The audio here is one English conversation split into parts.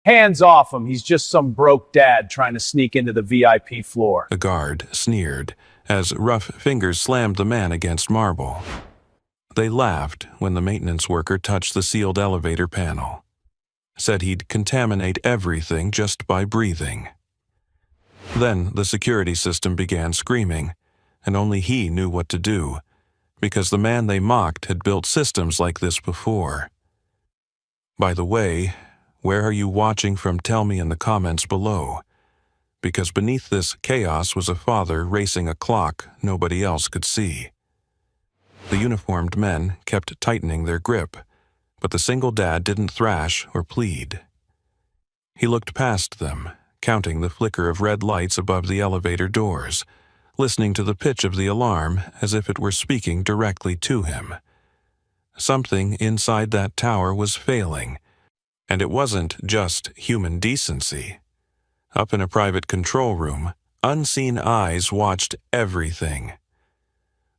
Hands off him. He's just some broke dad trying to sneak into the VIP floor. A guard sneered as rough fingers slammed the man against marble. They laughed when the maintenance worker touched the sealed elevator panel. Said he'd contaminate everything just by breathing. Then the security system began screaming, and only he knew what to do, because the man they mocked had built systems like this before. By the way, where are you watching from? Tell me in the comments below, because beneath this chaos was a father racing a clock nobody else could see. The uniformed men kept tightening their grip, but the single dad didn't thrash or plead. He looked past them, counting the flicker of red lights above the elevator doors, listening to the pitch of the alarm as if it were speaking directly to him. Something inside that tower was failing, and it wasn't just human decency. Up in a private control room, unseen eyes watched everything.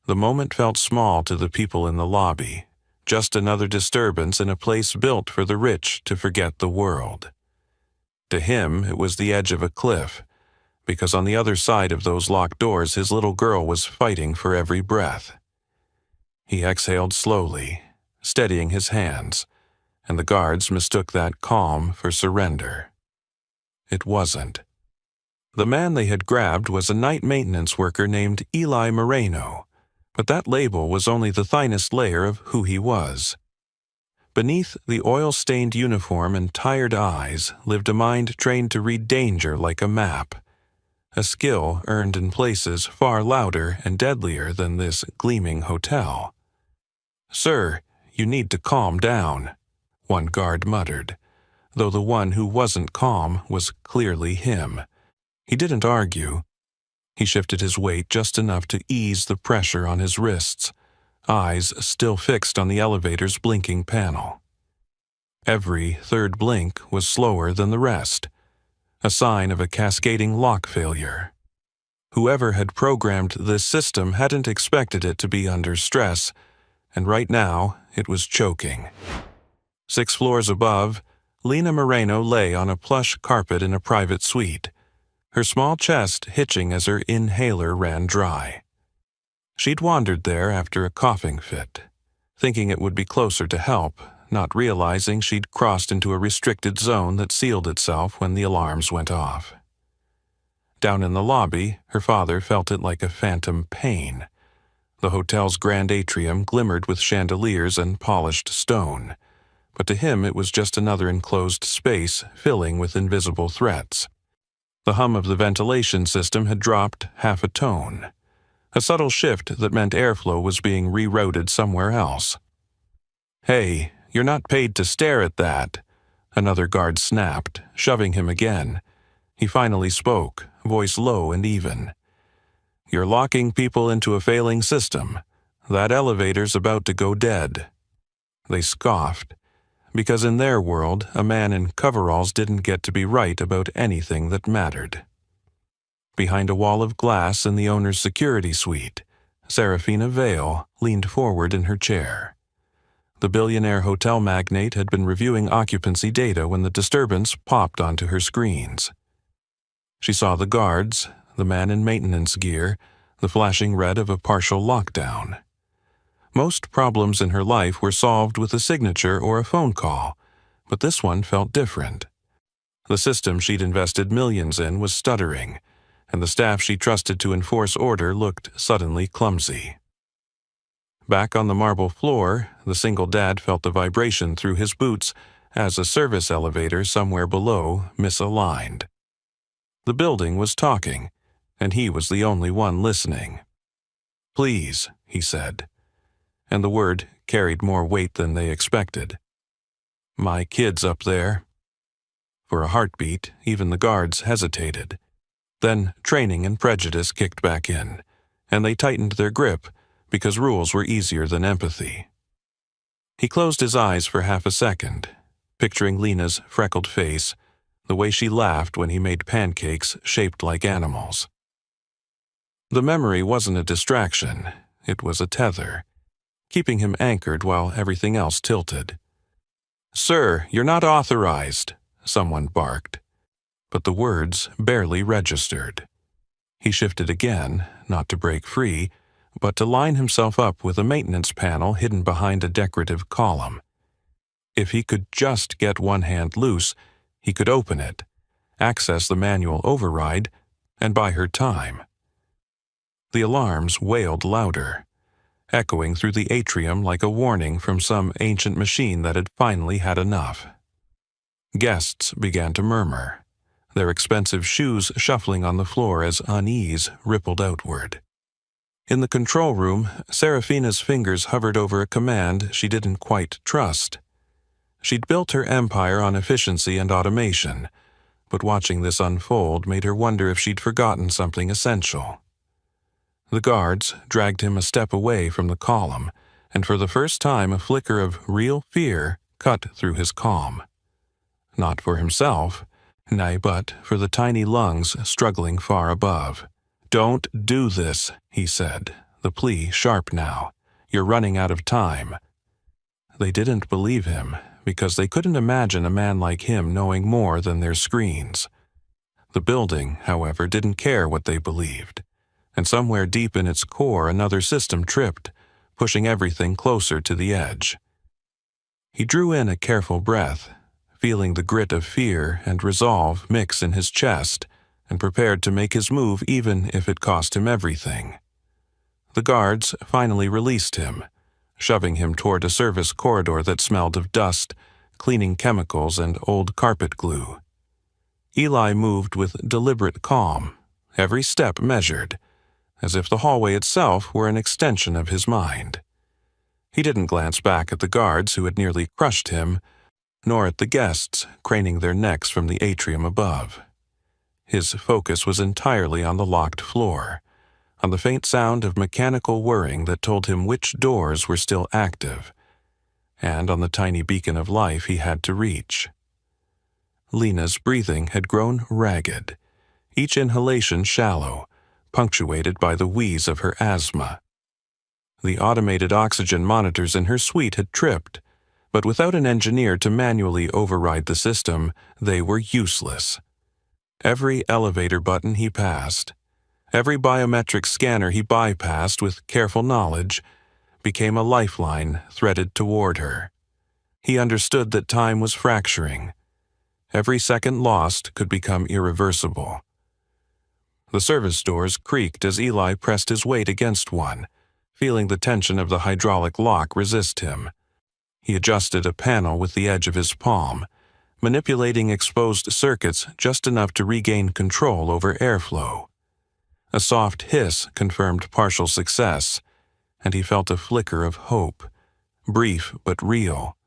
The moment felt small to the people in the lobby, just another disturbance in a place built for the rich to forget the world. To him, it was the edge of a cliff, because on the other side of those locked doors his little girl was fighting for every breath. He exhaled slowly, steadying his hands, and the guards mistook that calm for surrender. It wasn't. The man they had grabbed was a night maintenance worker named Eli Moreno, but that label was only the thinnest layer of who he was. Beneath the oil-stained uniform and tired eyes lived a mind trained to read danger like a map, a skill earned in places far louder and deadlier than this gleaming hotel. "Sir, you need to calm down," one guard muttered, though the one who wasn't calm was clearly him. He didn't argue. He shifted his weight just enough to ease the pressure on his wrists, eyes still fixed on the elevator's blinking panel. Every third blink was slower than the rest, a sign of a cascading lock failure. Whoever had programmed this system hadn't expected it to be under stress, and right now it was choking. 6 floors above, Lena Moreno lay on a plush carpet in a private suite, her small chest hitching as her inhaler ran dry. She'd wandered there after a coughing fit, thinking it would be closer to help, not realizing she'd crossed into a restricted zone that sealed itself when the alarms went off. Down in the lobby, her father felt it like a phantom pain. The hotel's grand atrium glimmered with chandeliers and polished stone, but to him it was just another enclosed space filling with invisible threats. The hum of the ventilation system had dropped half a tone, a subtle shift that meant airflow was being rerouted somewhere else. "Hey, you're not paid to stare at that," another guard snapped, shoving him again. He finally spoke, voice low and even. "You're locking people into a failing system. That elevator's about to go dead." They scoffed, because in their world, a man in coveralls didn't get to be right about anything that mattered. Behind a wall of glass in the owner's security suite, Serafina Vale leaned forward in her chair. The billionaire hotel magnate had been reviewing occupancy data when the disturbance popped onto her screens. She saw the guards, the man in maintenance gear, the flashing red of a partial lockdown. Most problems in her life were solved with a signature or a phone call, but this one felt different. The system she'd invested millions in was stuttering, and the staff she trusted to enforce order looked suddenly clumsy. Back on the marble floor, the single dad felt the vibration through his boots as a service elevator somewhere below misaligned. The building was talking, and he was the only one listening. "Please," he said, and the word carried more weight than they expected. "My kid's up there." For a heartbeat, even the guards hesitated. Then training and prejudice kicked back in, and they tightened their grip because rules were easier than empathy. He closed his eyes for half a second, picturing Lena's freckled face, the way she laughed when he made pancakes shaped like animals. The memory wasn't a distraction, it was a tether, keeping him anchored while everything else tilted. "Sir, you're not authorized," someone barked, but the words barely registered. He shifted again, not to break free, but to line himself up with a maintenance panel hidden behind a decorative column. If he could just get one hand loose, he could open it, access the manual override, and buy her time. The alarms wailed louder, echoing through the atrium like a warning from some ancient machine that had finally had enough. Guests began to murmur, their expensive shoes shuffling on the floor as unease rippled outward. In the control room, Serafina's fingers hovered over a command she didn't quite trust. She'd built her empire on efficiency and automation, but watching this unfold made her wonder if she'd forgotten something essential. The guards dragged him a step away from the column, and for the first time a flicker of real fear cut through his calm. Not for himself, nay, but for the tiny lungs struggling far above. "Don't do this," he said, the plea sharp now. "You're running out of time." They didn't believe him, because they couldn't imagine a man like him knowing more than their screens. The building, however, didn't care what they believed, and somewhere deep in its core another system tripped, pushing everything closer to the edge. He drew in a careful breath, feeling the grit of fear and resolve mix in his chest, and prepared to make his move even if it cost him everything. The guards finally released him, shoving him toward a service corridor that smelled of dust, cleaning chemicals, and old carpet glue. Eli moved with deliberate calm, every step measured, as if the hallway itself were an extension of his mind. He didn't glance back at the guards who had nearly crushed him, nor at the guests craning their necks from the atrium above. His focus was entirely on the locked floor, on the faint sound of mechanical whirring that told him which doors were still active, and on the tiny beacon of life he had to reach. Lena's breathing had grown ragged, each inhalation shallow, punctuated by the wheeze of her asthma. The automated oxygen monitors in her suite had tripped, but without an engineer to manually override the system, they were useless. Every elevator button he passed, every biometric scanner he bypassed with careful knowledge, became a lifeline threaded toward her. He understood that time was fracturing. Every second lost could become irreversible. The service doors creaked as Eli pressed his weight against one, feeling the tension of the hydraulic lock resist him. He adjusted a panel with the edge of his palm, manipulating exposed circuits just enough to regain control over airflow. A soft hiss confirmed partial success, and he felt a flicker of hope, brief but real.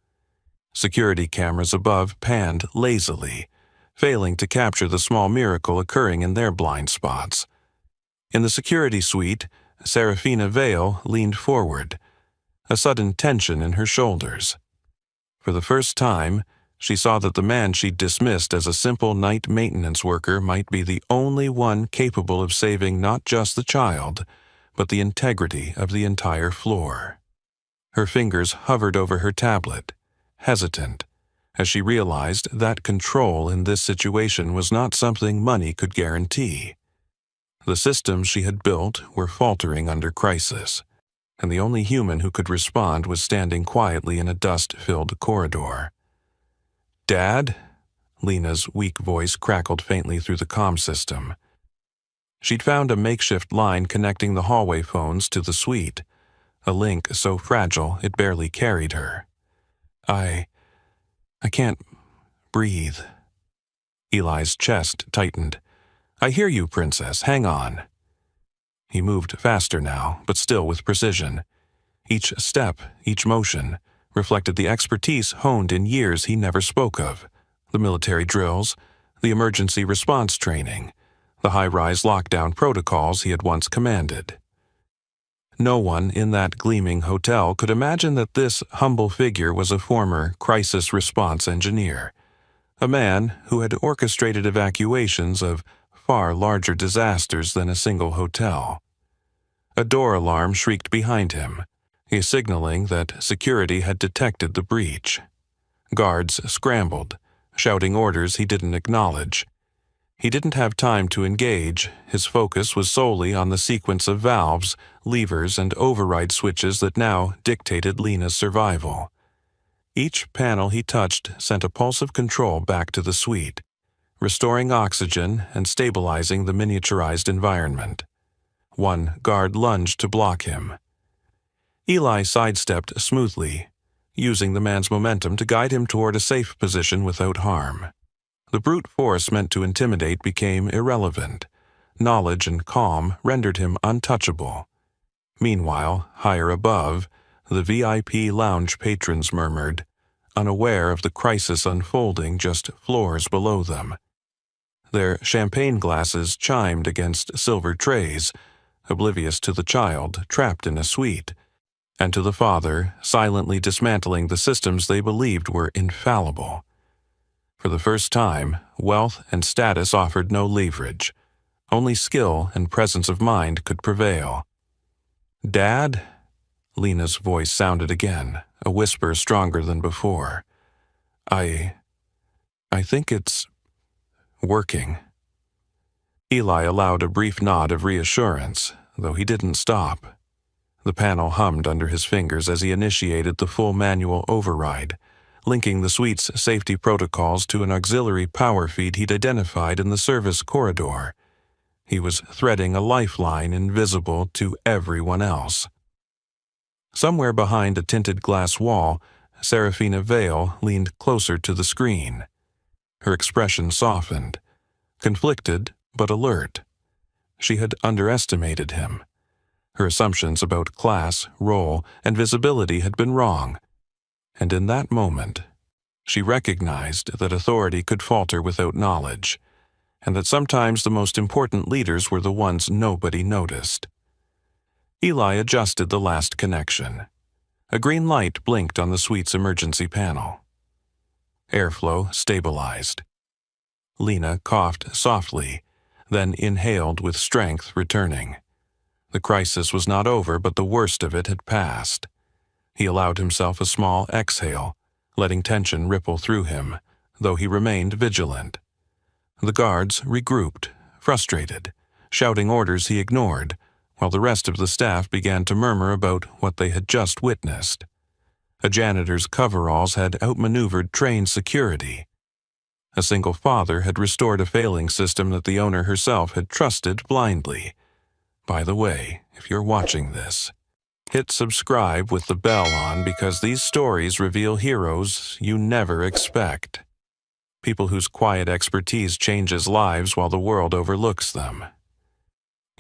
Security cameras above panned lazily, failing to capture the small miracle occurring in their blind spots. In the security suite, Serafina Vale leaned forward, a sudden tension in her shoulders. For the first time, she saw that the man she'd dismissed as a simple night maintenance worker might be the only one capable of saving not just the child, but the integrity of the entire floor. Her fingers hovered over her tablet, hesitant, as she realized that control in this situation was not something money could guarantee. The systems she had built were faltering under crisis, and the only human who could respond was standing quietly in a dust-filled corridor. "Dad?" Lena's weak voice crackled faintly through the comm system. She'd found a makeshift line connecting the hallway phones to the suite, a link so fragile it barely carried her. I can't breathe." Eli's chest tightened. "I hear you, Princess. Hang on." He moved faster now, but still with precision. Each step, each motion, reflected the expertise honed in years he never spoke of. The military drills, the emergency response training, the high-rise lockdown protocols he had once commanded. No one in that gleaming hotel could imagine that this humble figure was a former crisis response engineer, a man who had orchestrated evacuations of far larger disasters than a single hotel. A door alarm shrieked behind him, signaling that security had detected the breach. Guards scrambled, shouting orders he didn't acknowledge. He didn't have time to engage. His focus was solely on the sequence of valves, levers, and override switches that now dictated Lena's survival. Each panel he touched sent a pulse of control back to the suite, restoring oxygen and stabilizing the miniaturized environment. One guard lunged to block him. Eli sidestepped smoothly, using the man's momentum to guide him toward a safe position without harm. The brute force meant to intimidate became irrelevant. Knowledge and calm rendered him untouchable. Meanwhile, higher above, the VIP lounge patrons murmured, unaware of the crisis unfolding just floors below them. Their champagne glasses chimed against silver trays, oblivious to the child trapped in a suite, and to the father silently dismantling the systems they believed were infallible. For the first time, wealth and status offered no leverage. Only skill and presence of mind could prevail. "Dad?" Lena's voice sounded again, a whisper stronger than before. I think it's working." Eli allowed a brief nod of reassurance, though he didn't stop. The panel hummed under his fingers as he initiated the full manual override, linking the suite's safety protocols to an auxiliary power feed he'd identified in the service corridor. He was threading a lifeline invisible to everyone else. Somewhere behind a tinted glass wall, Serafina Vale leaned closer to the screen. Her expression softened, conflicted but alert. She had underestimated him. Her assumptions about class, role, and visibility had been wrong, and in that moment, she recognized that authority could falter without knowledge, and that sometimes the most important leaders were the ones nobody noticed. Eli adjusted the last connection. A green light blinked on the suite's emergency panel. Airflow stabilized. Lena coughed softly, then inhaled with strength returning. The crisis was not over, but the worst of it had passed. He allowed himself a small exhale, letting tension ripple through him, though he remained vigilant. The guards regrouped, frustrated, shouting orders he ignored, while the rest of the staff began to murmur about what they had just witnessed. A janitor's coveralls had outmaneuvered trained security. A single father had restored a failing system that the owner herself had trusted blindly. By the way, if you're watching this, hit subscribe with the bell on because these stories reveal heroes you never expect. People whose quiet expertise changes lives while the world overlooks them.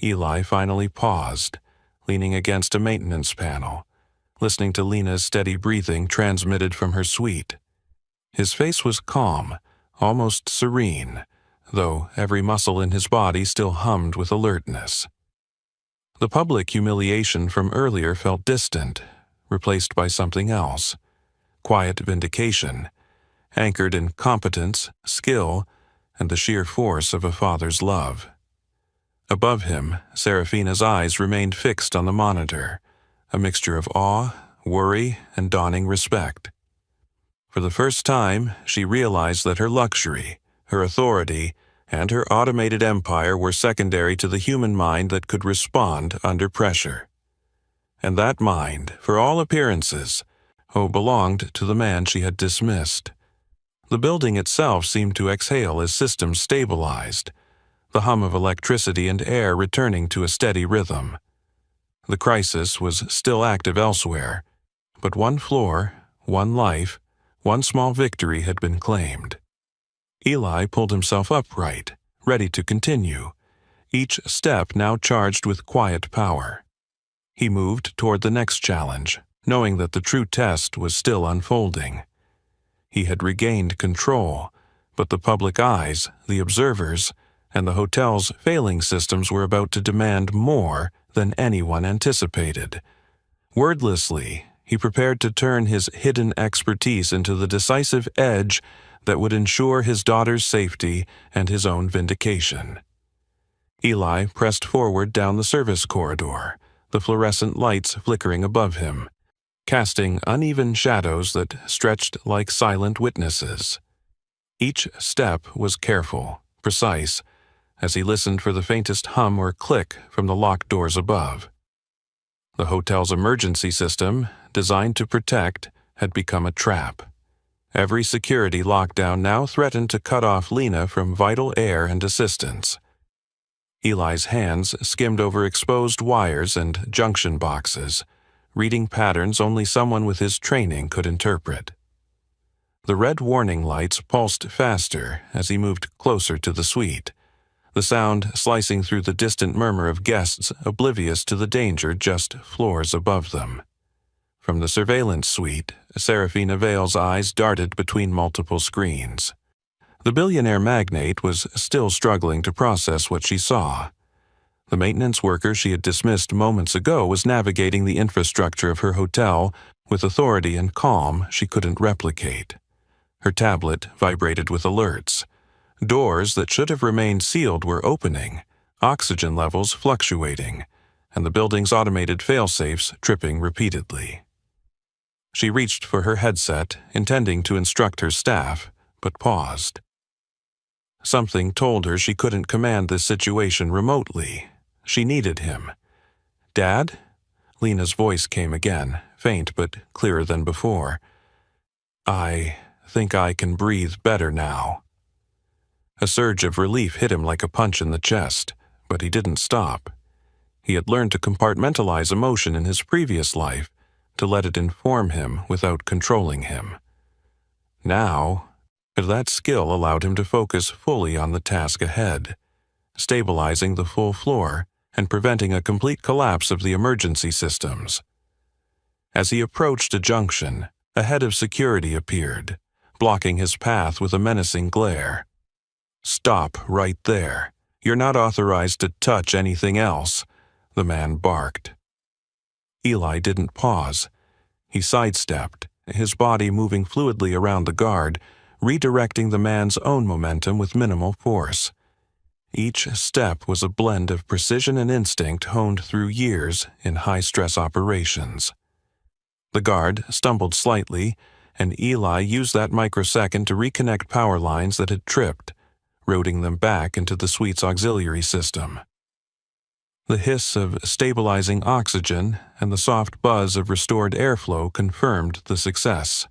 Eli finally paused, leaning against a maintenance panel, listening to Lena's steady breathing transmitted from her suite. His face was calm, almost serene, though every muscle in his body still hummed with alertness. The public humiliation from earlier felt distant, replaced by something else. Quiet vindication, anchored in competence, skill, and the sheer force of a father's love. Above him, Serafina's eyes remained fixed on the monitor, a mixture of awe, worry, and dawning respect. For the first time, she realized that her luxury, her authority, and her automated empire were secondary to the human mind that could respond under pressure. And that mind, for all appearances, belonged to the man she had dismissed. The building itself seemed to exhale as systems stabilized, the hum of electricity and air returning to a steady rhythm. The crisis was still active elsewhere, but one floor, one life, one small victory had been claimed. Eli pulled himself upright, ready to continue, each step now charged with quiet power. He moved toward the next challenge, knowing that the true test was still unfolding. He had regained control, but the public eyes, the observers, and the hotel's failing systems were about to demand more than anyone anticipated. Wordlessly, he prepared to turn his hidden expertise into the decisive edge that would ensure his daughter's safety and his own vindication. Eli pressed forward down the service corridor, the fluorescent lights flickering above him, casting uneven shadows that stretched like silent witnesses. Each step was careful, precise, as he listened for the faintest hum or click from the locked doors above. The hotel's emergency system, designed to protect, had become a trap. Every security lockdown now threatened to cut off Lena from vital air and assistance. Eli's hands skimmed over exposed wires and junction boxes, reading patterns only someone with his training could interpret. The red warning lights pulsed faster as he moved closer to the suite, the sound slicing through the distant murmur of guests oblivious to the danger just floors above them. From the surveillance suite, Serafina Vale's eyes darted between multiple screens. The billionaire magnate was still struggling to process what she saw. The maintenance worker she had dismissed moments ago was navigating the infrastructure of her hotel with authority and calm she couldn't replicate. Her tablet vibrated with alerts. Doors that should have remained sealed were opening, oxygen levels fluctuating, and the building's automated fail-safes tripping repeatedly. She reached for her headset, intending to instruct her staff, but paused. Something told her she couldn't command this situation remotely. She needed him. "Dad?" Lena's voice came again, faint but clearer than before. "I think I can breathe better now." A surge of relief hit him like a punch in the chest, but he didn't stop. He had learned to compartmentalize emotion in his previous life, to let it inform him without controlling him. Now, that skill allowed him to focus fully on the task ahead, stabilizing the full floor and preventing a complete collapse of the emergency systems. As he approached a junction, a head of security appeared, blocking his path with a menacing glare. "Stop right there. You're not authorized to touch anything else," the man barked. Eli didn't pause. He sidestepped, his body moving fluidly around the guard, redirecting the man's own momentum with minimal force. Each step was a blend of precision and instinct honed through years in high-stress operations. The guard stumbled slightly, and Eli used that microsecond to reconnect power lines that had tripped, routing them back into the suite's auxiliary system. The hiss of stabilizing oxygen and the soft buzz of restored airflow confirmed the success.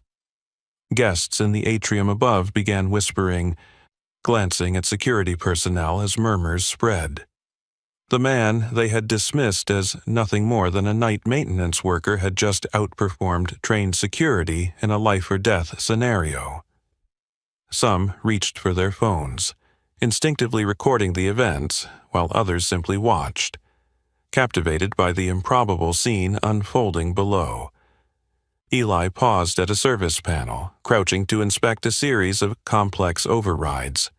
Guests in the atrium above began whispering, glancing at security personnel as murmurs spread. The man they had dismissed as nothing more than a night maintenance worker had just outperformed trained security in a life-or-death scenario. Some reached for their phones, instinctively recording the events, while others simply watched, captivated by the improbable scene unfolding below. Eli paused at a service panel, crouching to inspect a series of complex overrides.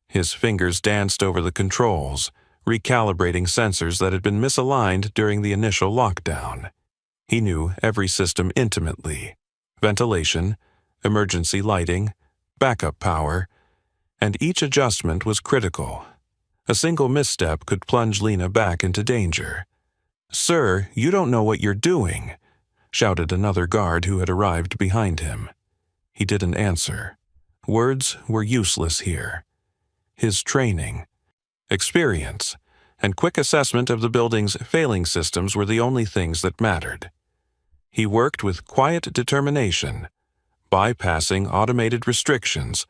His fingers danced over the controls, recalibrating sensors that had been misaligned during the initial lockdown. He knew every system intimately: ventilation, emergency lighting, backup power, and each adjustment was critical. A single misstep could plunge Lena back into danger. "Sir, you don't know what you're doing," shouted another guard who had arrived behind him. He didn't answer. Words were useless here. His training, experience, and quick assessment of the building's failing systems were the only things that mattered. He worked with quiet determination, bypassing automated restrictions,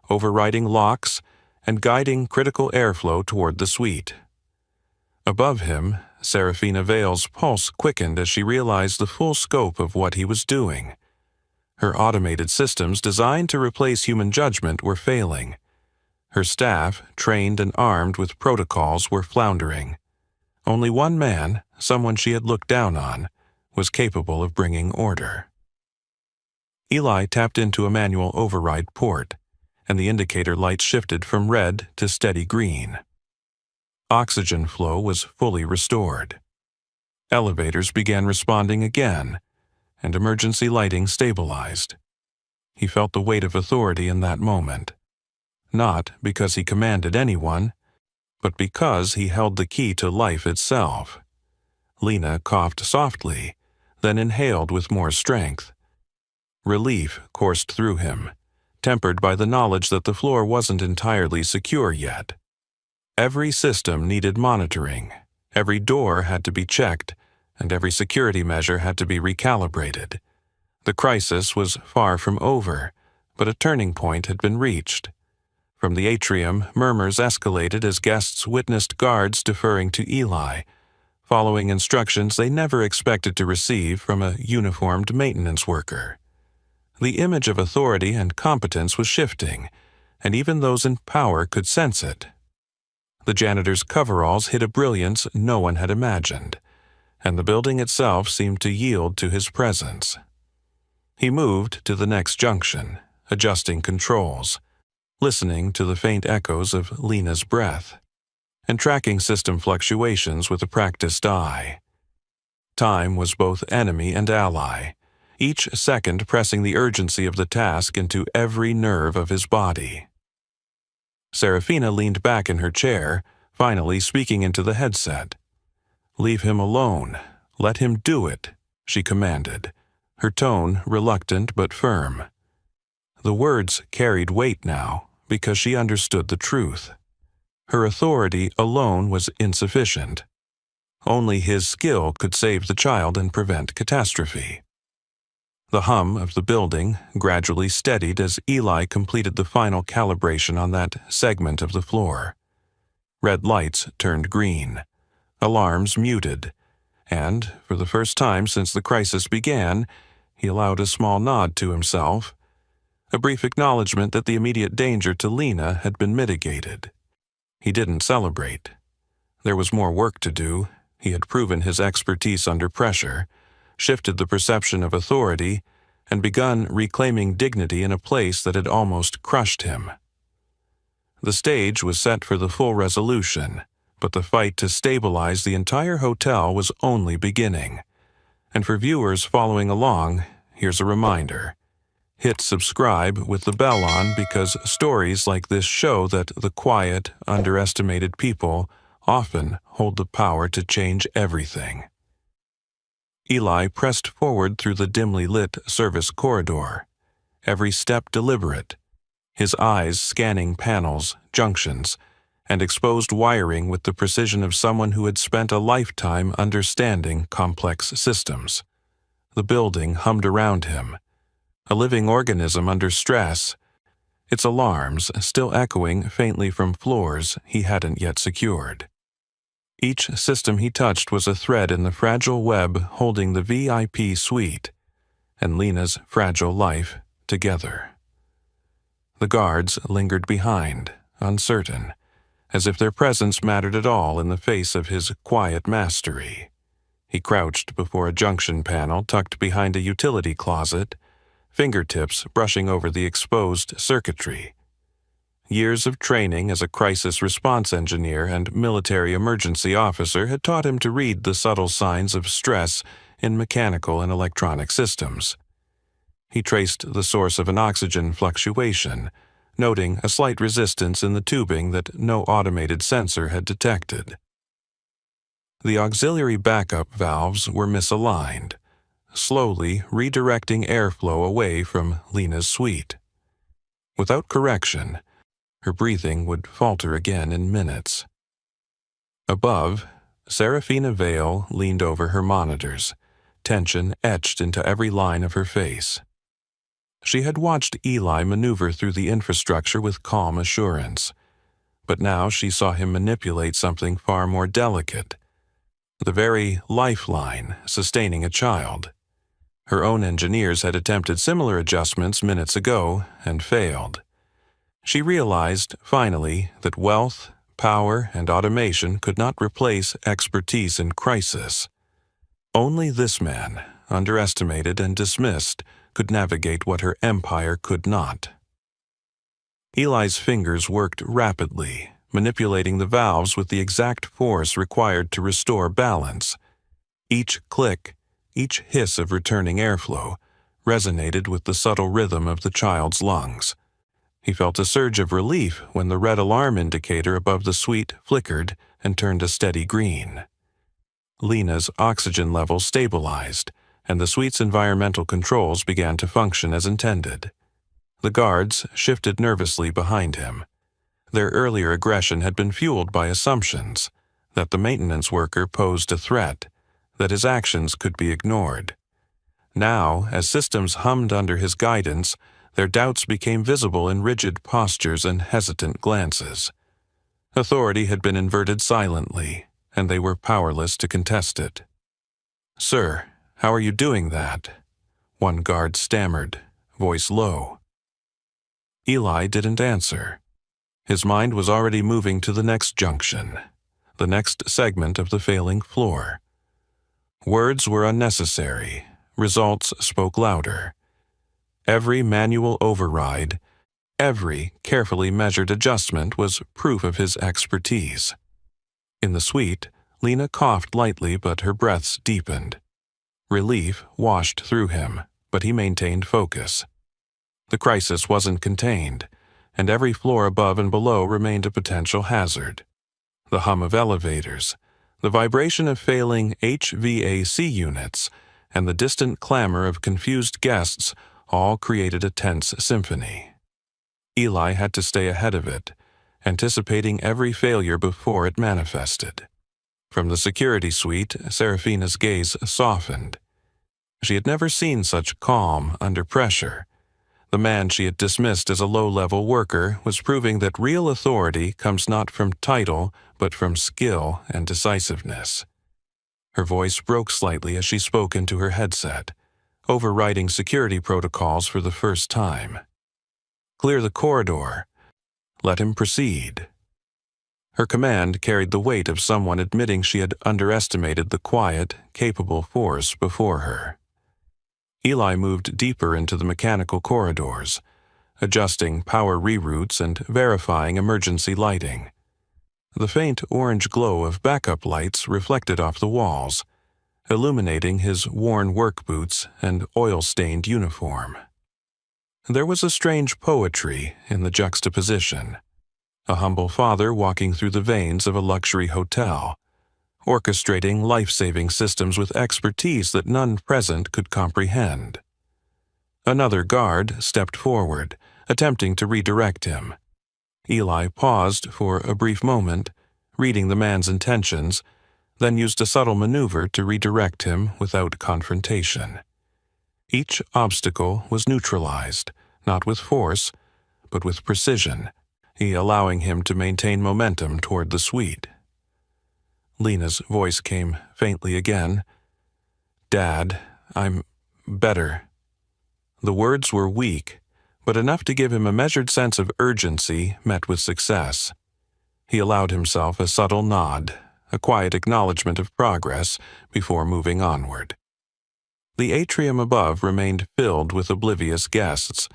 overriding locks, and guiding critical airflow toward the suite. Above him, Serafina Vale's pulse quickened as she realized the full scope of what he was doing. Her automated systems designed to replace human judgment were failing. Her staff, trained and armed with protocols, were floundering. Only one man, someone she had looked down on, was capable of bringing order. Eli tapped into a manual override port, and the indicator light shifted from red to steady green. Oxygen flow was fully restored. Elevators began responding again, and emergency lighting stabilized. He felt the weight of authority in that moment, not because he commanded anyone, but because he held the key to life itself. Lena coughed softly, then inhaled with more strength. Relief coursed through him, tempered by the knowledge that the floor wasn't entirely secure yet. Every system needed monitoring, every door had to be checked, and every security measure had to be recalibrated. The crisis was far from over, but a turning point had been reached. From the atrium, murmurs escalated as guests witnessed guards deferring to Eli, following instructions they never expected to receive from a uniformed maintenance worker. The image of authority and competence was shifting, and even those in power could sense it. The janitor's coveralls hid a brilliance no one had imagined, and the building itself seemed to yield to his presence. He moved to the next junction, adjusting controls, listening to the faint echoes of Lena's breath, and tracking system fluctuations with a practiced eye. Time was both enemy and ally, each second pressing the urgency of the task into every nerve of his body. Serafina leaned back in her chair, finally speaking into the headset. "Leave him alone. Let him do it," she commanded, her tone reluctant but firm. The words carried weight now because she understood the truth. Her authority alone was insufficient. Only his skill could save the child and prevent catastrophe. The hum of the building gradually steadied as Eli completed the final calibration on that segment of the floor. Red lights turned green, alarms muted, and, for the first time since the crisis began, he allowed a small nod to himself, a brief acknowledgement that the immediate danger to Lena had been mitigated. He didn't celebrate. There was more work to do. He had proven his expertise under pressure, shifted the perception of authority, and begun reclaiming dignity in a place that had almost crushed him. The stage was set for the full resolution, but the fight to stabilize the entire hotel was only beginning. And for viewers following along, here's a reminder. Hit subscribe with the bell on because stories like this show that the quiet, underestimated people often hold the power to change everything. Eli pressed forward through the dimly lit service corridor, every step deliberate, his eyes scanning panels, junctions, and exposed wiring with the precision of someone who had spent a lifetime understanding complex systems. The building hummed around him, a living organism under stress, its alarms still echoing faintly from floors he hadn't yet secured. Each system he touched was a thread in the fragile web holding the VIP suite and Lena's fragile life together. The guards lingered behind, uncertain, as if their presence mattered at all in the face of his quiet mastery. He crouched before a junction panel tucked behind a utility closet, fingertips brushing over the exposed circuitry. Years of training as a crisis response engineer and military emergency officer had taught him to read the subtle signs of stress in mechanical and electronic systems. He traced the source of an oxygen fluctuation, noting a slight resistance in the tubing that no automated sensor had detected. The auxiliary backup valves were misaligned, slowly redirecting airflow away from Lena's suite. Without correction, her breathing would falter again in minutes. Above, Serafina Vale leaned over her monitors, tension etched into every line of her face. She had watched Eli maneuver through the infrastructure with calm assurance, but now she saw him manipulate something far more delicate, the very lifeline sustaining a child. Her own engineers had attempted similar adjustments minutes ago and failed. She realized, finally, that wealth, power, and automation could not replace expertise in crisis. Only this man, underestimated and dismissed, could navigate what her empire could not. Eli's fingers worked rapidly, manipulating the valves with the exact force required to restore balance. Each click, each hiss of returning airflow, resonated with the subtle rhythm of the child's lungs. He felt a surge of relief when the red alarm indicator above the suite flickered and turned a steady green. Lena's oxygen level stabilized, and the suite's environmental controls began to function as intended. The guards shifted nervously behind him. Their earlier aggression had been fueled by assumptions that the maintenance worker posed a threat, that his actions could be ignored. Now, as systems hummed under his guidance, their doubts became visible in rigid postures and hesitant glances. Authority had been inverted silently, and they were powerless to contest it. "Sir, how are you doing that?" One guard stammered, voice low. Eli didn't answer. His mind was already moving to the next junction, the next segment of the failing floor. Words were unnecessary. Results spoke louder. Every manual override, every carefully measured adjustment was proof of his expertise. In the suite, Lena coughed lightly, but her breaths deepened. Relief washed through him, but he maintained focus. The crisis wasn't contained, and every floor above and below remained a potential hazard. The hum of elevators, the vibration of failing HVAC units, and the distant clamor of confused guests all created a tense symphony. Eli had to stay ahead of it, anticipating every failure before it manifested. From the security suite, Serafina's gaze softened. She had never seen such calm under pressure. The man she had dismissed as a low-level worker was proving that real authority comes not from title, but from skill and decisiveness. Her voice broke slightly as she spoke into her headset, overriding security protocols for the first time. "Clear the corridor. Let him proceed." Her command carried the weight of someone admitting she had underestimated the quiet, capable force before her. Eli moved deeper into the mechanical corridors, adjusting power reroutes and verifying emergency lighting. The faint orange glow of backup lights reflected off the walls, illuminating his worn work boots and oil-stained uniform. There was a strange poetry in the juxtaposition. A humble father walking through the veins of a luxury hotel, orchestrating life-saving systems with expertise that none present could comprehend. Another guard stepped forward, attempting to redirect him. Eli paused for a brief moment, reading the man's intentions, then used a subtle maneuver to redirect him without confrontation. Each obstacle was neutralized, not with force, but with precision, he allowing him to maintain momentum toward the suite. Lena's voice came faintly again. "Dad, I'm better." The words were weak, but enough to give him a measured sense of urgency met with success. He allowed himself a subtle nod, a quiet acknowledgement of progress before moving onward. The atrium above remained filled with oblivious guests,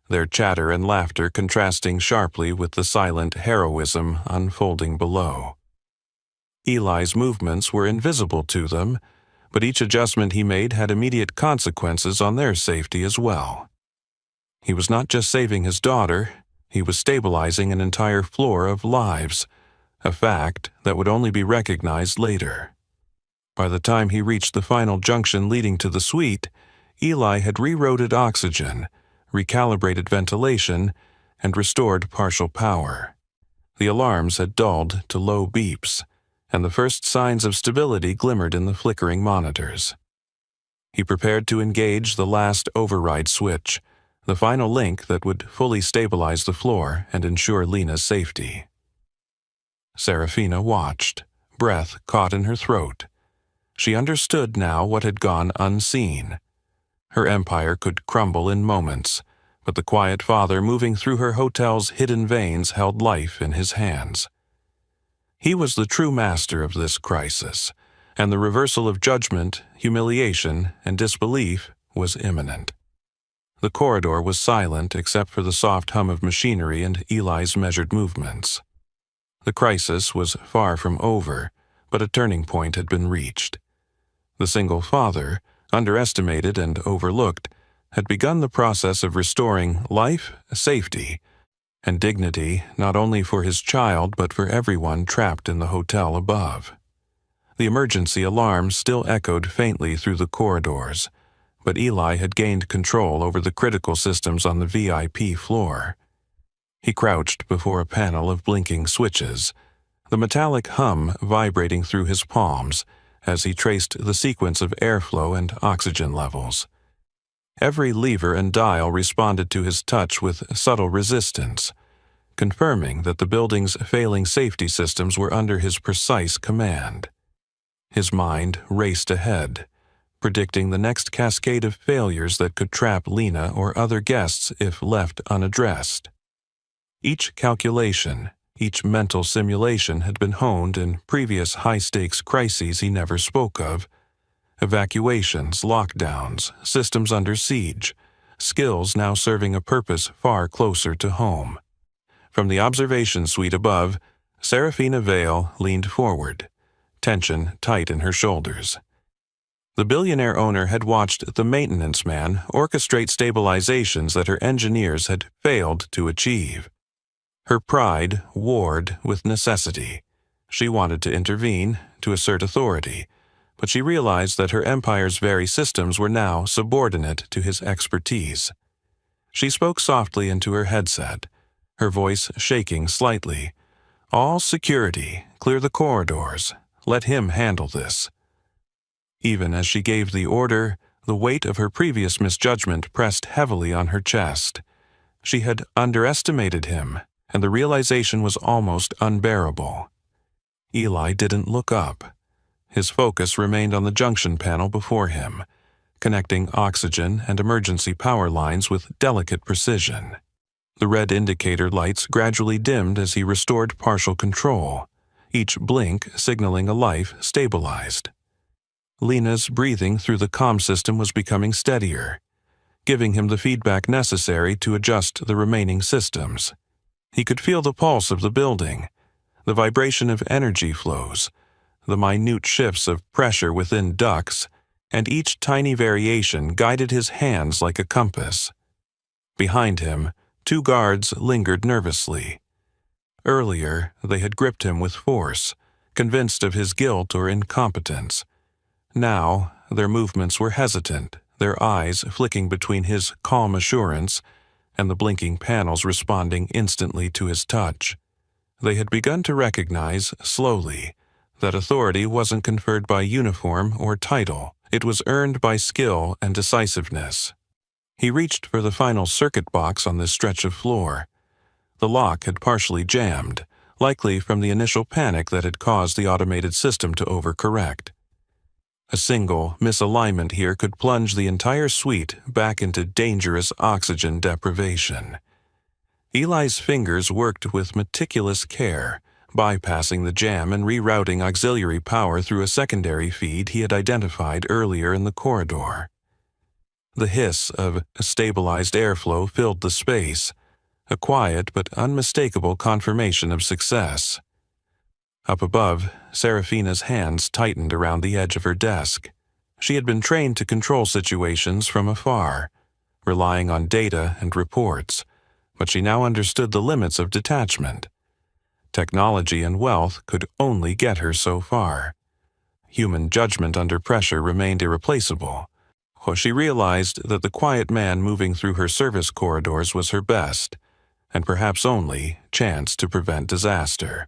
their chatter and laughter contrasting sharply with the silent heroism unfolding below. Eli's movements were invisible to them, but each adjustment he made had immediate consequences on their safety as well. He was not just saving his daughter, he was stabilizing an entire floor of lives, a fact that would only be recognized later. By the time he reached the final junction leading to the suite, Eli had rerouted oxygen, recalibrated ventilation, and restored partial power. The alarms had dulled to low beeps, and the first signs of stability glimmered in the flickering monitors. He prepared to engage the last override switch, the final link that would fully stabilize the floor and ensure Lena's safety. Serafina watched, breath caught in her throat. She understood now what had gone unseen. Her empire could crumble in moments, but the quiet father moving through her hotel's hidden veins held life in his hands. He was the true master of this crisis, and the reversal of judgment, humiliation, and disbelief was imminent. The corridor was silent except for the soft hum of machinery and Eli's measured movements. The crisis was far from over, but a turning point had been reached. The single father, underestimated and overlooked, had begun the process of restoring life, safety, and dignity not only for his child but for everyone trapped in the hotel above. The emergency alarm still echoed faintly through the corridors, but Eli had gained control over the critical systems on the VIP floor. He crouched before a panel of blinking switches, the metallic hum vibrating through his palms as he traced the sequence of airflow and oxygen levels. Every lever and dial responded to his touch with subtle resistance, confirming that the building's failing safety systems were under his precise command. His mind raced ahead, predicting the next cascade of failures that could trap Lena or other guests if left unaddressed. Each calculation, each mental simulation had been honed in previous high-stakes crises he never spoke of: evacuations, lockdowns, systems under siege, skills now serving a purpose far closer to home. From the observation suite above, Serafina Vale leaned forward, tension tight in her shoulders. The billionaire owner had watched the maintenance man orchestrate stabilizations that her engineers had failed to achieve. Her pride warred with necessity. She wanted to intervene, to assert authority, but she realized that her empire's very systems were now subordinate to his expertise. She spoke softly into her headset, her voice shaking slightly. "All security, clear the corridors. Let him handle this." Even as she gave the order, the weight of her previous misjudgment pressed heavily on her chest. She had underestimated him, and the realization was almost unbearable. Eli didn't look up. His focus remained on the junction panel before him, connecting oxygen and emergency power lines with delicate precision. The red indicator lights gradually dimmed as he restored partial control, each blink signaling a life stabilized. Lena's breathing through the comm system was becoming steadier, giving him the feedback necessary to adjust the remaining systems. He could feel the pulse of the building, the vibration of energy flows, the minute shifts of pressure within ducts, and each tiny variation guided his hands like a compass. Behind him, 2 guards lingered nervously. Earlier, they had gripped him with force, convinced of his guilt or incompetence. Now, their movements were hesitant, their eyes flicking between his calm assurance and the blinking panels responding instantly to his touch. They had begun to recognize, slowly, that authority wasn't conferred by uniform or title. It was earned by skill and decisiveness. He reached for the final circuit box on this stretch of floor. The lock had partially jammed, likely from the initial panic that had caused the automated system to overcorrect. A single misalignment here could plunge the entire suite back into dangerous oxygen deprivation. Eli's fingers worked with meticulous care, bypassing the jam and rerouting auxiliary power through a secondary feed he had identified earlier in the corridor. The hiss of stabilized airflow filled the space, a quiet but unmistakable confirmation of success. Up above, Serafina's hands tightened around the edge of her desk. She had been trained to control situations from afar, relying on data and reports, but she now understood the limits of detachment. Technology and wealth could only get her so far. Human judgment under pressure remained irreplaceable. She realized that the quiet man moving through her service corridors was her best, and perhaps only, chance to prevent disaster.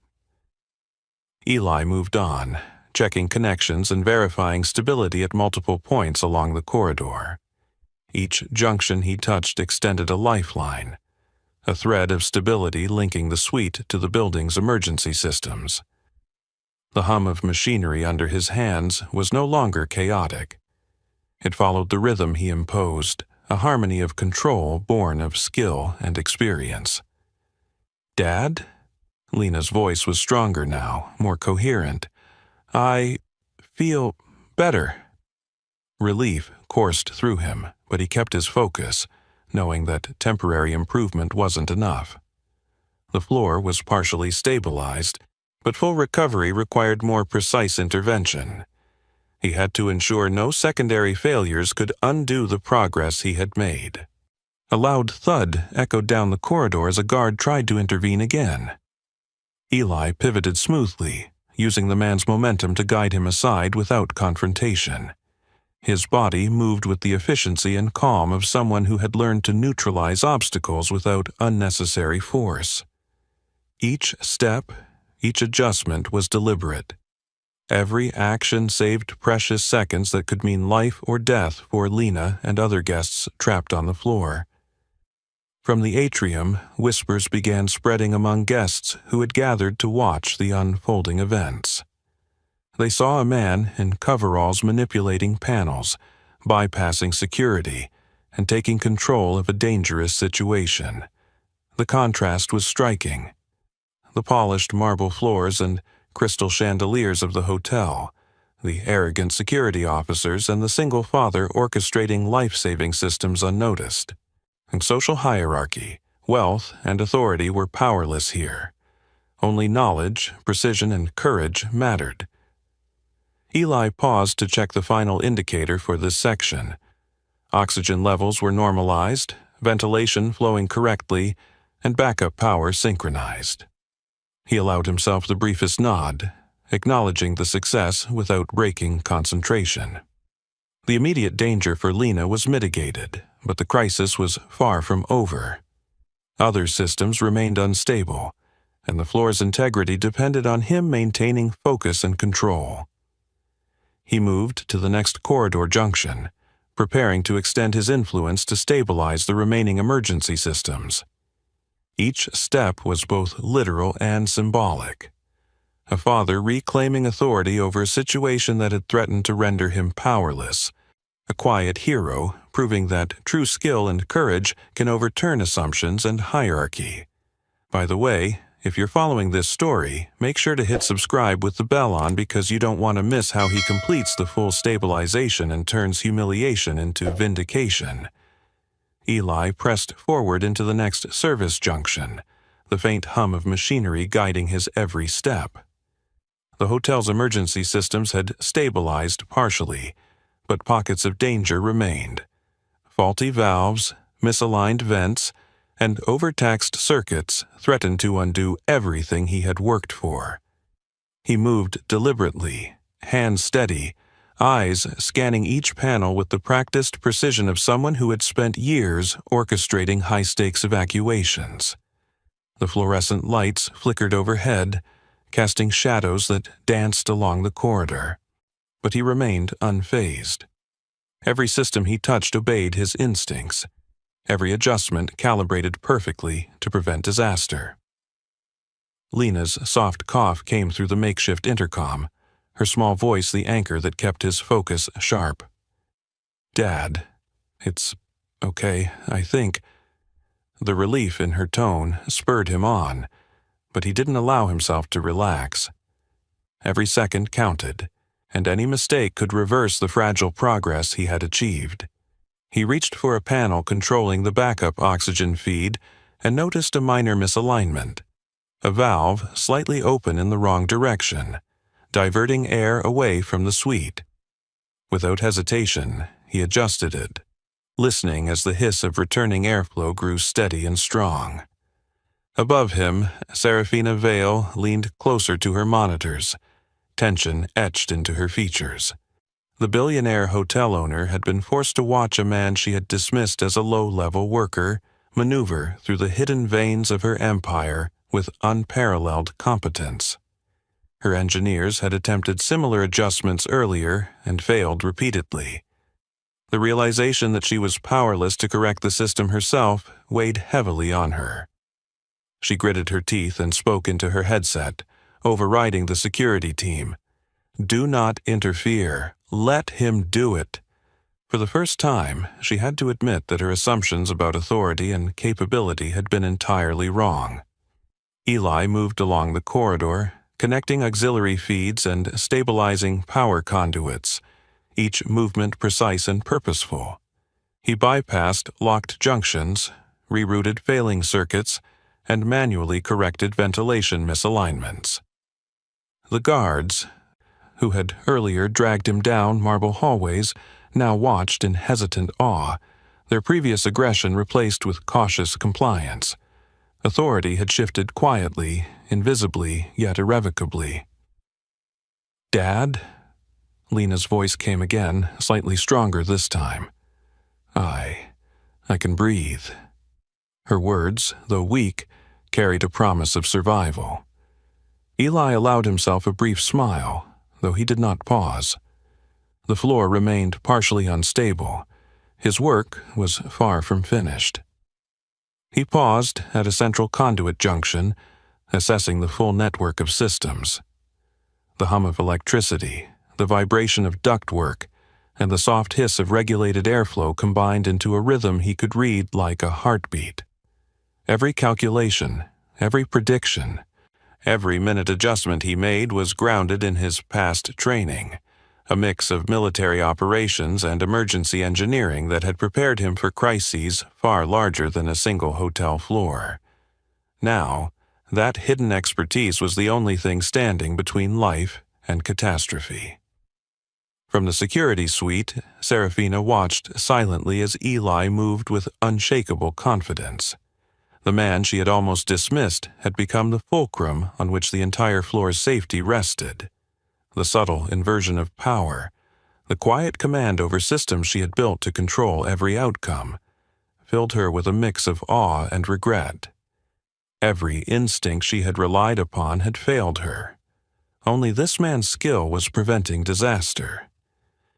Eli moved on, checking connections and verifying stability at multiple points along the corridor. Each junction he touched extended a lifeline, a thread of stability linking the suite to the building's emergency systems. The hum of machinery under his hands was no longer chaotic. It followed the rhythm he imposed, a harmony of control born of skill and experience. "Dad?" Lena's voice was stronger now, more coherent. "I feel better." Relief coursed through him, but he kept his focus, knowing that temporary improvement wasn't enough. The floor was partially stabilized, but full recovery required more precise intervention. He had to ensure no secondary failures could undo the progress he had made. A loud thud echoed down the corridor as a guard tried to intervene again. Eli pivoted smoothly, using the man's momentum to guide him aside without confrontation. His body moved with the efficiency and calm of someone who had learned to neutralize obstacles without unnecessary force. Each step, each adjustment was deliberate. Every action saved precious seconds that could mean life or death for Lena and other guests trapped on the floor. From the atrium, whispers began spreading among guests who had gathered to watch the unfolding events. They saw a man in coveralls manipulating panels, bypassing security, and taking control of a dangerous situation. The contrast was striking. The polished marble floors and crystal chandeliers of the hotel, the arrogant security officers, and the single father orchestrating life-saving systems unnoticed. And social hierarchy, wealth, and authority were powerless here. Only knowledge, precision, and courage mattered. Eli paused to check the final indicator for this section. Oxygen levels were normalized, ventilation flowing correctly, and backup power synchronized. He allowed himself the briefest nod, acknowledging the success without breaking concentration. The immediate danger for Lena was mitigated, but the crisis was far from over. Other systems remained unstable, and the floor's integrity depended on him maintaining focus and control. He moved to the next corridor junction, preparing to extend his influence to stabilize the remaining emergency systems. Each step was both literal and symbolic. A father reclaiming authority over a situation that had threatened to render him powerless. A quiet hero proving that true skill and courage can overturn assumptions and hierarchy. By the way, if you're following this story, make sure to hit subscribe with the bell on because you don't want to miss how he completes the full stabilization and turns humiliation into vindication. Eli pressed forward into the next service junction, the faint hum of machinery guiding his every step. The hotel's emergency systems had stabilized partially, but pockets of danger remained. Faulty valves, misaligned vents, and overtaxed circuits threatened to undo everything he had worked for. He moved deliberately, hands steady, eyes scanning each panel with the practiced precision of someone who had spent years orchestrating high-stakes evacuations. The fluorescent lights flickered overhead, casting shadows that danced along the corridor. But he remained unfazed. Every system he touched obeyed his instincts, every adjustment calibrated perfectly to prevent disaster. Lena's soft cough came through the makeshift intercom, her small voice the anchor that kept his focus sharp. "Dad, it's okay, I think." The relief in her tone spurred him on, but he didn't allow himself to relax. Every second counted, and any mistake could reverse the fragile progress he had achieved. He reached for a panel controlling the backup oxygen feed and noticed a minor misalignment. A valve slightly open in the wrong direction, diverting air away from the suite. Without hesitation, he adjusted it, listening as the hiss of returning airflow grew steady and strong. Above him, Serafina Vale leaned closer to her monitors, tension etched into her features. The billionaire hotel owner had been forced to watch a man she had dismissed as a low-level worker maneuver through the hidden veins of her empire with unparalleled competence. Her engineers had attempted similar adjustments earlier and failed repeatedly. The realization that she was powerless to correct the system herself weighed heavily on her. She gritted her teeth and spoke into her headset, overriding the security team. "Do not interfere. Let him do it." For the first time, she had to admit that her assumptions about authority and capability had been entirely wrong. Eli moved along the corridor, connecting auxiliary feeds and stabilizing power conduits, each movement precise and purposeful. He bypassed locked junctions, rerouted failing circuits, and manually corrected ventilation misalignments. The guards, who had earlier dragged him down marble hallways, now watched in hesitant awe, their previous aggression replaced with cautious compliance. Authority had shifted quietly, invisibly, yet irrevocably. "Dad?" Lena's voice came again, slightly stronger this time. I can breathe. Her words, though weak, carried a promise of survival. Eli allowed himself a brief smile, though he did not pause. The floor remained partially unstable. His work was far from finished. He paused at a central conduit junction, assessing the full network of systems. The hum of electricity, the vibration of ductwork, and the soft hiss of regulated airflow combined into a rhythm he could read like a heartbeat. Every calculation, every prediction, every minute adjustment he made was grounded in his past training, a mix of military operations and emergency engineering that had prepared him for crises far larger than a single hotel floor. Now, that hidden expertise was the only thing standing between life and catastrophe. From the security suite, Serafina watched silently as Eli moved with unshakable confidence. The man she had almost dismissed had become the fulcrum on which the entire floor's safety rested. The subtle inversion of power, the quiet command over systems she had built to control every outcome, filled her with a mix of awe and regret. Every instinct she had relied upon had failed her. Only this man's skill was preventing disaster.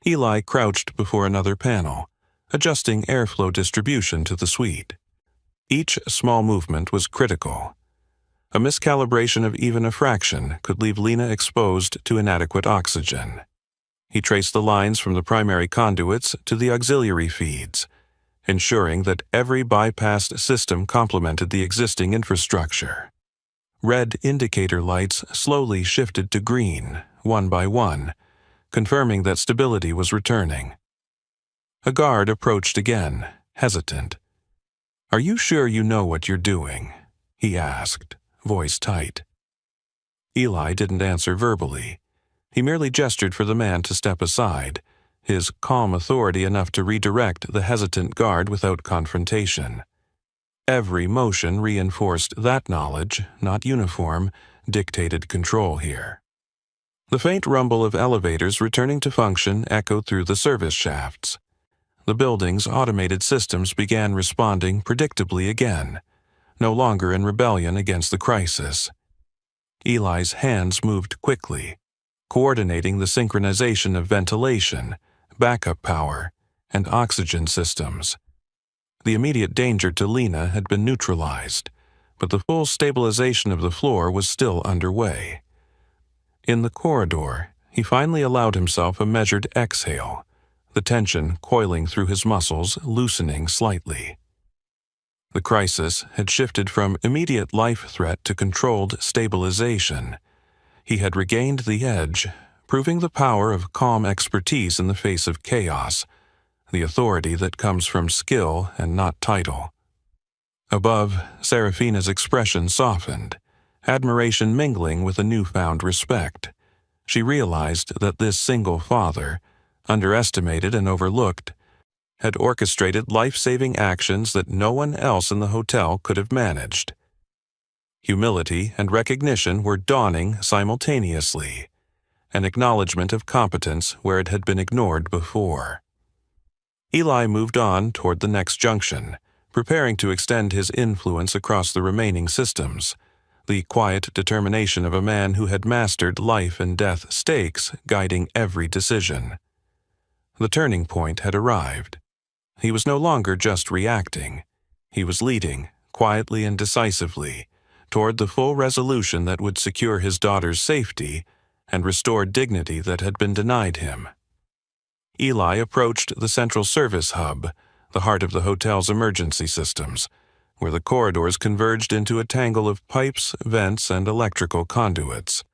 Eli crouched before another panel, adjusting airflow distribution to the suite. Each small movement was critical. A miscalibration of even a fraction could leave Lena exposed to inadequate oxygen. He traced the lines from the primary conduits to the auxiliary feeds, ensuring that every bypassed system complemented the existing infrastructure. Red indicator lights slowly shifted to green, one by one, confirming that stability was returning. A guard approached again, hesitant. "Are you sure you know what you're doing?" he asked, voice tight. Eli didn't answer verbally. He merely gestured for the man to step aside, his calm authority enough to redirect the hesitant guard without confrontation. Every motion reinforced that knowledge, not uniform, dictated control here. The faint rumble of elevators returning to function echoed through the service shafts. The building's automated systems began responding predictably again, no longer in rebellion against the crisis. Eli's hands moved quickly, coordinating the synchronization of ventilation, backup power, and oxygen systems. The immediate danger to Lena had been neutralized, but the full stabilization of the floor was still underway. In the corridor, he finally allowed himself a measured exhale, the tension coiling through his muscles loosening slightly. The crisis had shifted from immediate life threat to controlled stabilization. He had regained the edge, proving the power of calm expertise in the face of chaos, the authority that comes from skill and not title. Above, Serafina's expression softened, admiration mingling with a newfound respect. She realized that this single father, underestimated and overlooked, had orchestrated life-saving actions that no one else in the hotel could have managed. Humility and recognition were dawning simultaneously, an acknowledgement of competence where it had been ignored before. Eli moved on toward the next junction, preparing to extend his influence across the remaining systems, the quiet determination of a man who had mastered life and death stakes guiding every decision. The turning point had arrived. He was no longer just reacting. He was leading, quietly and decisively, toward the full resolution that would secure his daughter's safety and restore dignity that had been denied him. Eli approached the central service hub, the heart of the hotel's emergency systems, where the corridors converged into a tangle of pipes, vents, and electrical conduits.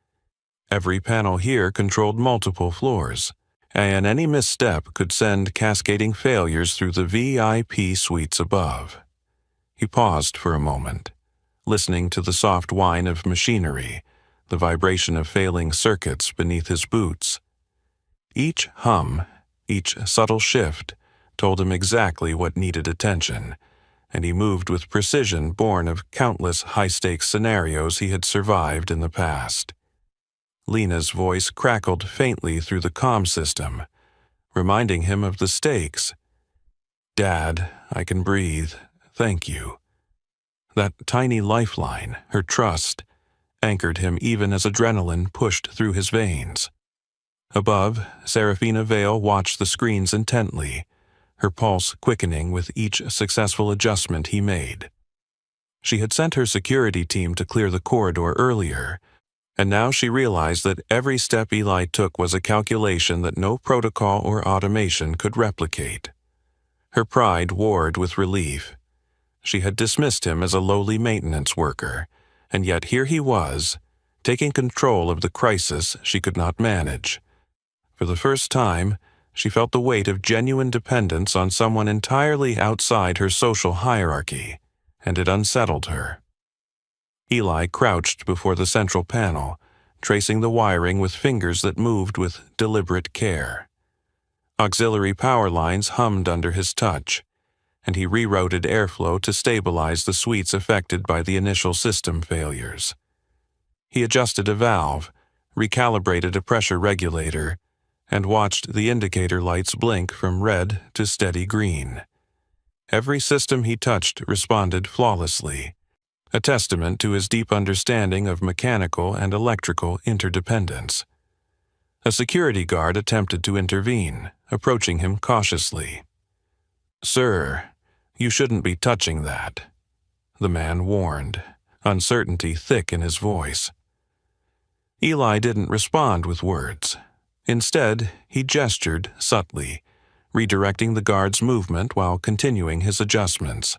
Every panel here controlled multiple floors, and any misstep could send cascading failures through the VIP suites above. He paused for a moment, listening to the soft whine of machinery, the vibration of failing circuits beneath his boots. Each hum, each subtle shift, told him exactly what needed attention, and he moved with precision born of countless high-stakes scenarios he had survived in the past. Lena's voice crackled faintly through the comm system, reminding him of the stakes. "Dad, I can breathe. Thank you." That tiny lifeline, her trust, anchored him even as adrenaline pushed through his veins. Above, Serafina Vale watched the screens intently, her pulse quickening with each successful adjustment he made. She had sent her security team to clear the corridor earlier, and now she realized that every step Eli took was a calculation that no protocol or automation could replicate. Her pride warred with relief. She had dismissed him as a lowly maintenance worker, and yet here he was, taking control of the crisis she could not manage. For the first time, she felt the weight of genuine dependence on someone entirely outside her social hierarchy, and it unsettled her. Eli crouched before the central panel, tracing the wiring with fingers that moved with deliberate care. Auxiliary power lines hummed under his touch, and he rerouted airflow to stabilize the suites affected by the initial system failures. He adjusted a valve, recalibrated a pressure regulator, and watched the indicator lights blink from red to steady green. Every system he touched responded flawlessly, a testament to his deep understanding of mechanical and electrical interdependence. A security guard attempted to intervene, approaching him cautiously. "Sir, you shouldn't be touching that," the man warned, uncertainty thick in his voice. Eli didn't respond with words. Instead, he gestured subtly, redirecting the guard's movement while continuing his adjustments.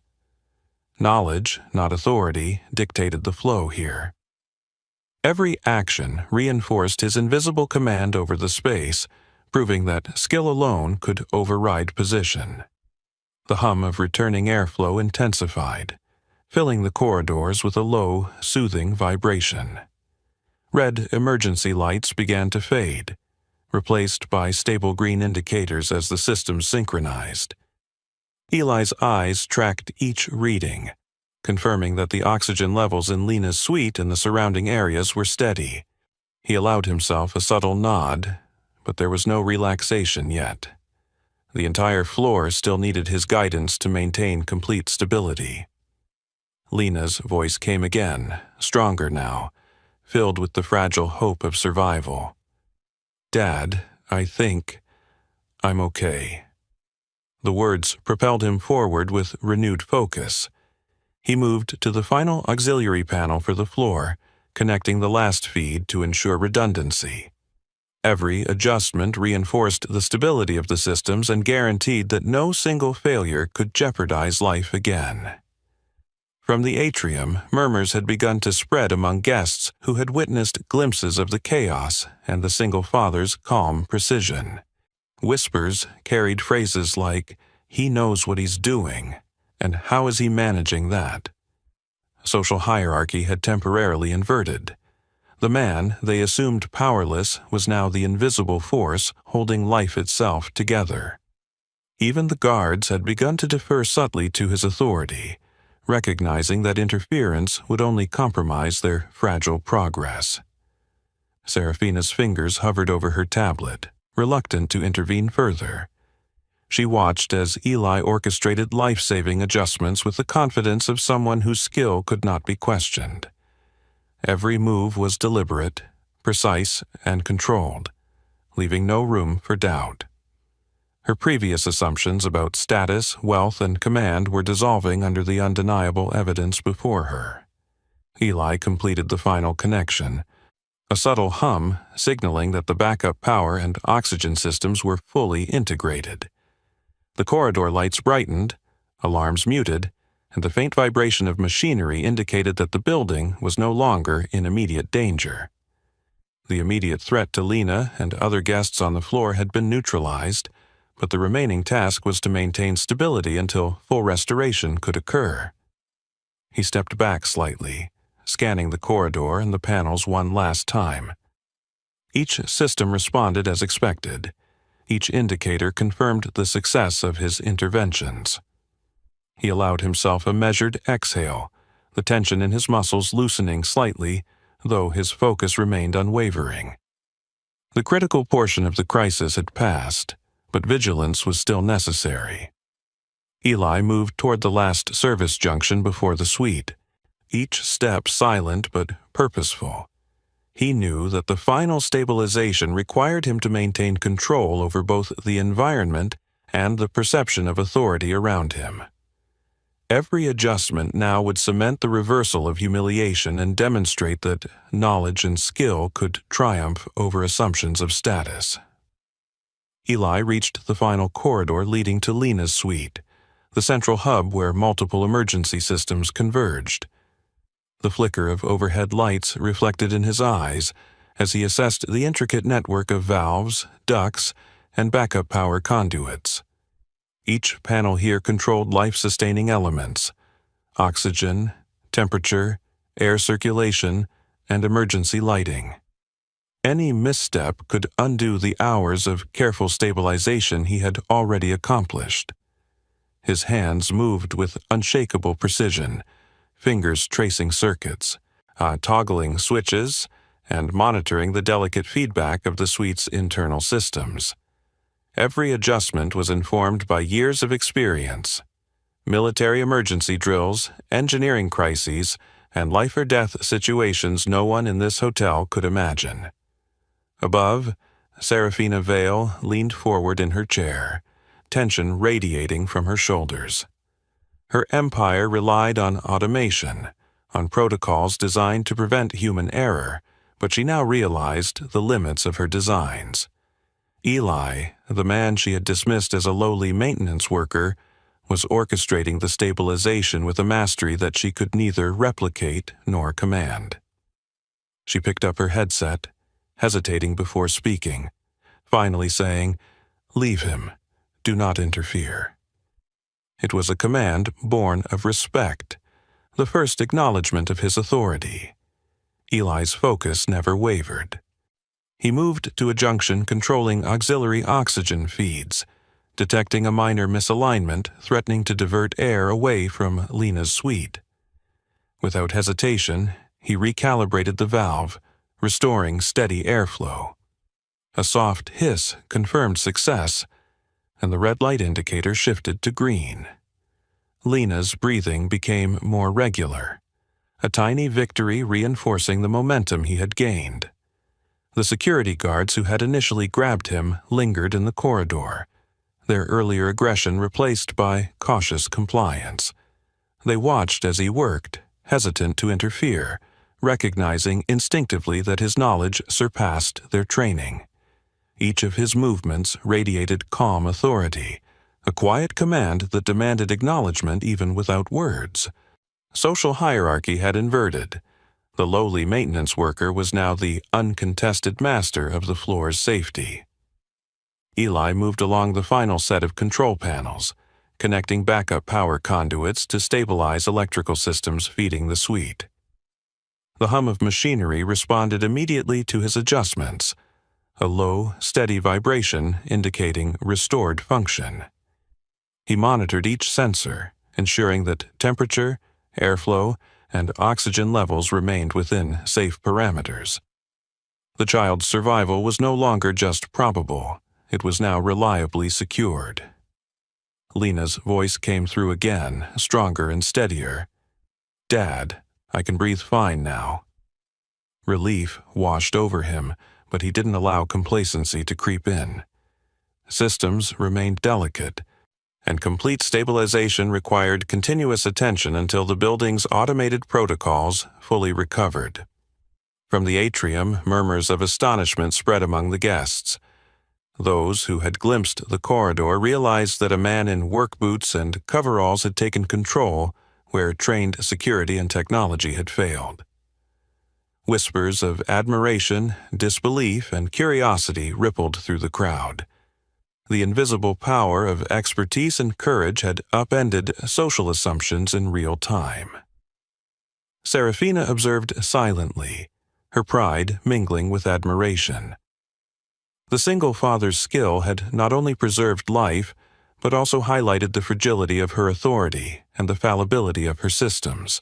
Knowledge, not authority, dictated the flow here. Every action reinforced his invisible command over the space, proving that skill alone could override position. The hum of returning airflow intensified, filling the corridors with a low, soothing vibration. Red emergency lights began to fade, replaced by stable green indicators as the system synchronized. Eli's eyes tracked each reading, confirming that the oxygen levels in Lena's suite and the surrounding areas were steady. He allowed himself a subtle nod, but there was no relaxation yet. The entire floor still needed his guidance to maintain complete stability. Lena's voice came again, stronger now, filled with the fragile hope of survival. "Dad, I think I'm okay." The words propelled him forward with renewed focus. He moved to the final auxiliary panel for the floor, connecting the last feed to ensure redundancy. Every adjustment reinforced the stability of the systems and guaranteed that no single failure could jeopardize life again. From the atrium, murmurs had begun to spread among guests who had witnessed glimpses of the chaos and the single father's calm precision. Whispers carried phrases like, "He knows what he's doing," and "How is he managing that?" Social hierarchy had temporarily inverted. The man they assumed powerless was now the invisible force holding life itself together. Even the guards had begun to defer subtly to his authority, recognizing that interference would only compromise their fragile progress. Serafina's fingers hovered over her tablet, reluctant to intervene further. She watched as Eli orchestrated life-saving adjustments with the confidence of someone whose skill could not be questioned. Every move was deliberate, precise, and controlled, leaving no room for doubt. Her previous assumptions about status, wealth, and command were dissolving under the undeniable evidence before her. Eli completed the final connection, a subtle hum signaling that the backup power and oxygen systems were fully integrated. The corridor lights brightened, alarms muted, and the faint vibration of machinery indicated that the building was no longer in immediate danger. The immediate threat to Lena and other guests on the floor had been neutralized, but the remaining task was to maintain stability until full restoration could occur. He stepped back slightly, scanning the corridor and the panels one last time. Each system responded as expected. Each indicator confirmed the success of his interventions. He allowed himself a measured exhale, the tension in his muscles loosening slightly, though his focus remained unwavering. The critical portion of the crisis had passed, but vigilance was still necessary. Eli moved toward the last service junction before the suite, each step silent but purposeful. He knew that the final stabilization required him to maintain control over both the environment and the perception of authority around him. Every adjustment now would cement the reversal of humiliation and demonstrate that knowledge and skill could triumph over assumptions of status. Eli reached the final corridor leading to Lena's suite, the central hub where multiple emergency systems converged. The flicker of overhead lights reflected in his eyes as he assessed the intricate network of valves, ducts, and backup power conduits. Each panel here controlled life-sustaining elements: oxygen, temperature, air circulation, and emergency lighting. Any misstep could undo the hours of careful stabilization he had already accomplished. His hands moved with unshakable precision, fingers tracing circuits, toggling switches, and monitoring the delicate feedback of the suite's internal systems. Every adjustment was informed by years of experience: military emergency drills, engineering crises, and life-or-death situations no one in this hotel could imagine. Above, Serafina Vale leaned forward in her chair, tension radiating from her shoulders. Her empire relied on automation, on protocols designed to prevent human error, but she now realized the limits of her designs. Eli, the man she had dismissed as a lowly maintenance worker, was orchestrating the stabilization with a mastery that she could neither replicate nor command. She picked up her headset, hesitating before speaking, finally saying, "Leave him. Do not interfere." It was a command born of respect, the first acknowledgement of his authority. Eli's focus never wavered. He moved to a junction controlling auxiliary oxygen feeds, detecting a minor misalignment threatening to divert air away from Lena's suite. Without hesitation, he recalibrated the valve, restoring steady airflow. A soft hiss confirmed success, and the red light indicator shifted to green. Lena's breathing became more regular, a tiny victory reinforcing the momentum he had gained. The security guards who had initially grabbed him lingered in the corridor, their earlier aggression replaced by cautious compliance. They watched as he worked, hesitant to interfere, recognizing instinctively that his knowledge surpassed their training. Each of his movements radiated calm authority, a quiet command that demanded acknowledgement even without words. Social hierarchy had inverted. The lowly maintenance worker was now the uncontested master of the floor's safety. Eli moved along the final set of control panels, connecting backup power conduits to stabilize electrical systems feeding the suite. The hum of machinery responded immediately to his adjustments, a low, steady vibration indicating restored function. He monitored each sensor, ensuring that temperature, airflow, and oxygen levels remained within safe parameters. The child's survival was no longer just probable, it was now reliably secured. Lena's voice came through again, stronger and steadier. "Dad, I can breathe fine now." Relief washed over him, but he didn't allow complacency to creep in. Systems remained delicate, and complete stabilization required continuous attention until the building's automated protocols fully recovered. From the atrium, murmurs of astonishment spread among the guests. Those who had glimpsed the corridor realized that a man in work boots and coveralls had taken control where trained security and technology had failed. Whispers of admiration, disbelief, and curiosity rippled through the crowd. The invisible power of expertise and courage had upended social assumptions in real time. Serafina observed silently, her pride mingling with admiration. The single father's skill had not only preserved life, but also highlighted the fragility of her authority and the fallibility of her systems.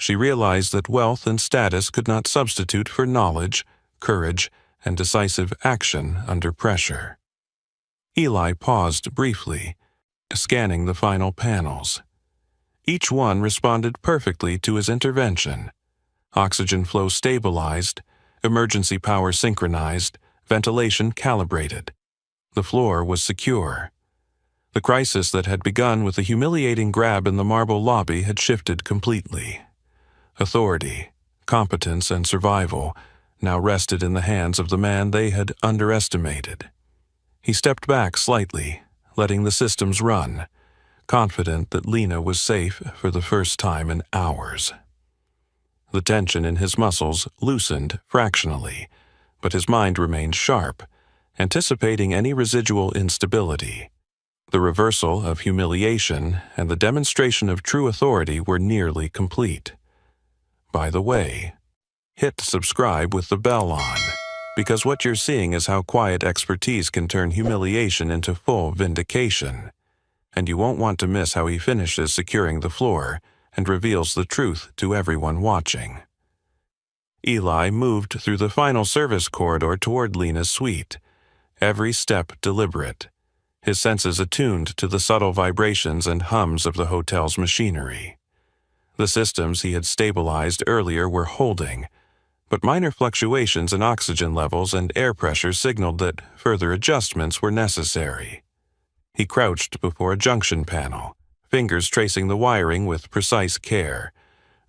She realized that wealth and status could not substitute for knowledge, courage, and decisive action under pressure. Eli paused briefly, scanning the final panels. Each one responded perfectly to his intervention. Oxygen flow stabilized, emergency power synchronized, ventilation calibrated. The floor was secure. The crisis that had begun with a humiliating grab in the marble lobby had shifted completely. Authority, competence, and survival now rested in the hands of the man they had underestimated. He stepped back slightly, letting the systems run, confident that Lena was safe for the first time in hours. The tension in his muscles loosened fractionally, but his mind remained sharp, anticipating any residual instability. The reversal of humiliation and the demonstration of true authority were nearly complete. By the way, hit subscribe with the bell on, because what you're seeing is how quiet expertise can turn humiliation into full vindication. And you won't want to miss how he finishes securing the floor and reveals the truth to everyone watching. Eli moved through the final service corridor toward Lena's suite, every step deliberate, his senses attuned to the subtle vibrations and hums of the hotel's machinery. The systems he had stabilized earlier were holding, but minor fluctuations in oxygen levels and air pressure signaled that further adjustments were necessary. He crouched before a junction panel, fingers tracing the wiring with precise care,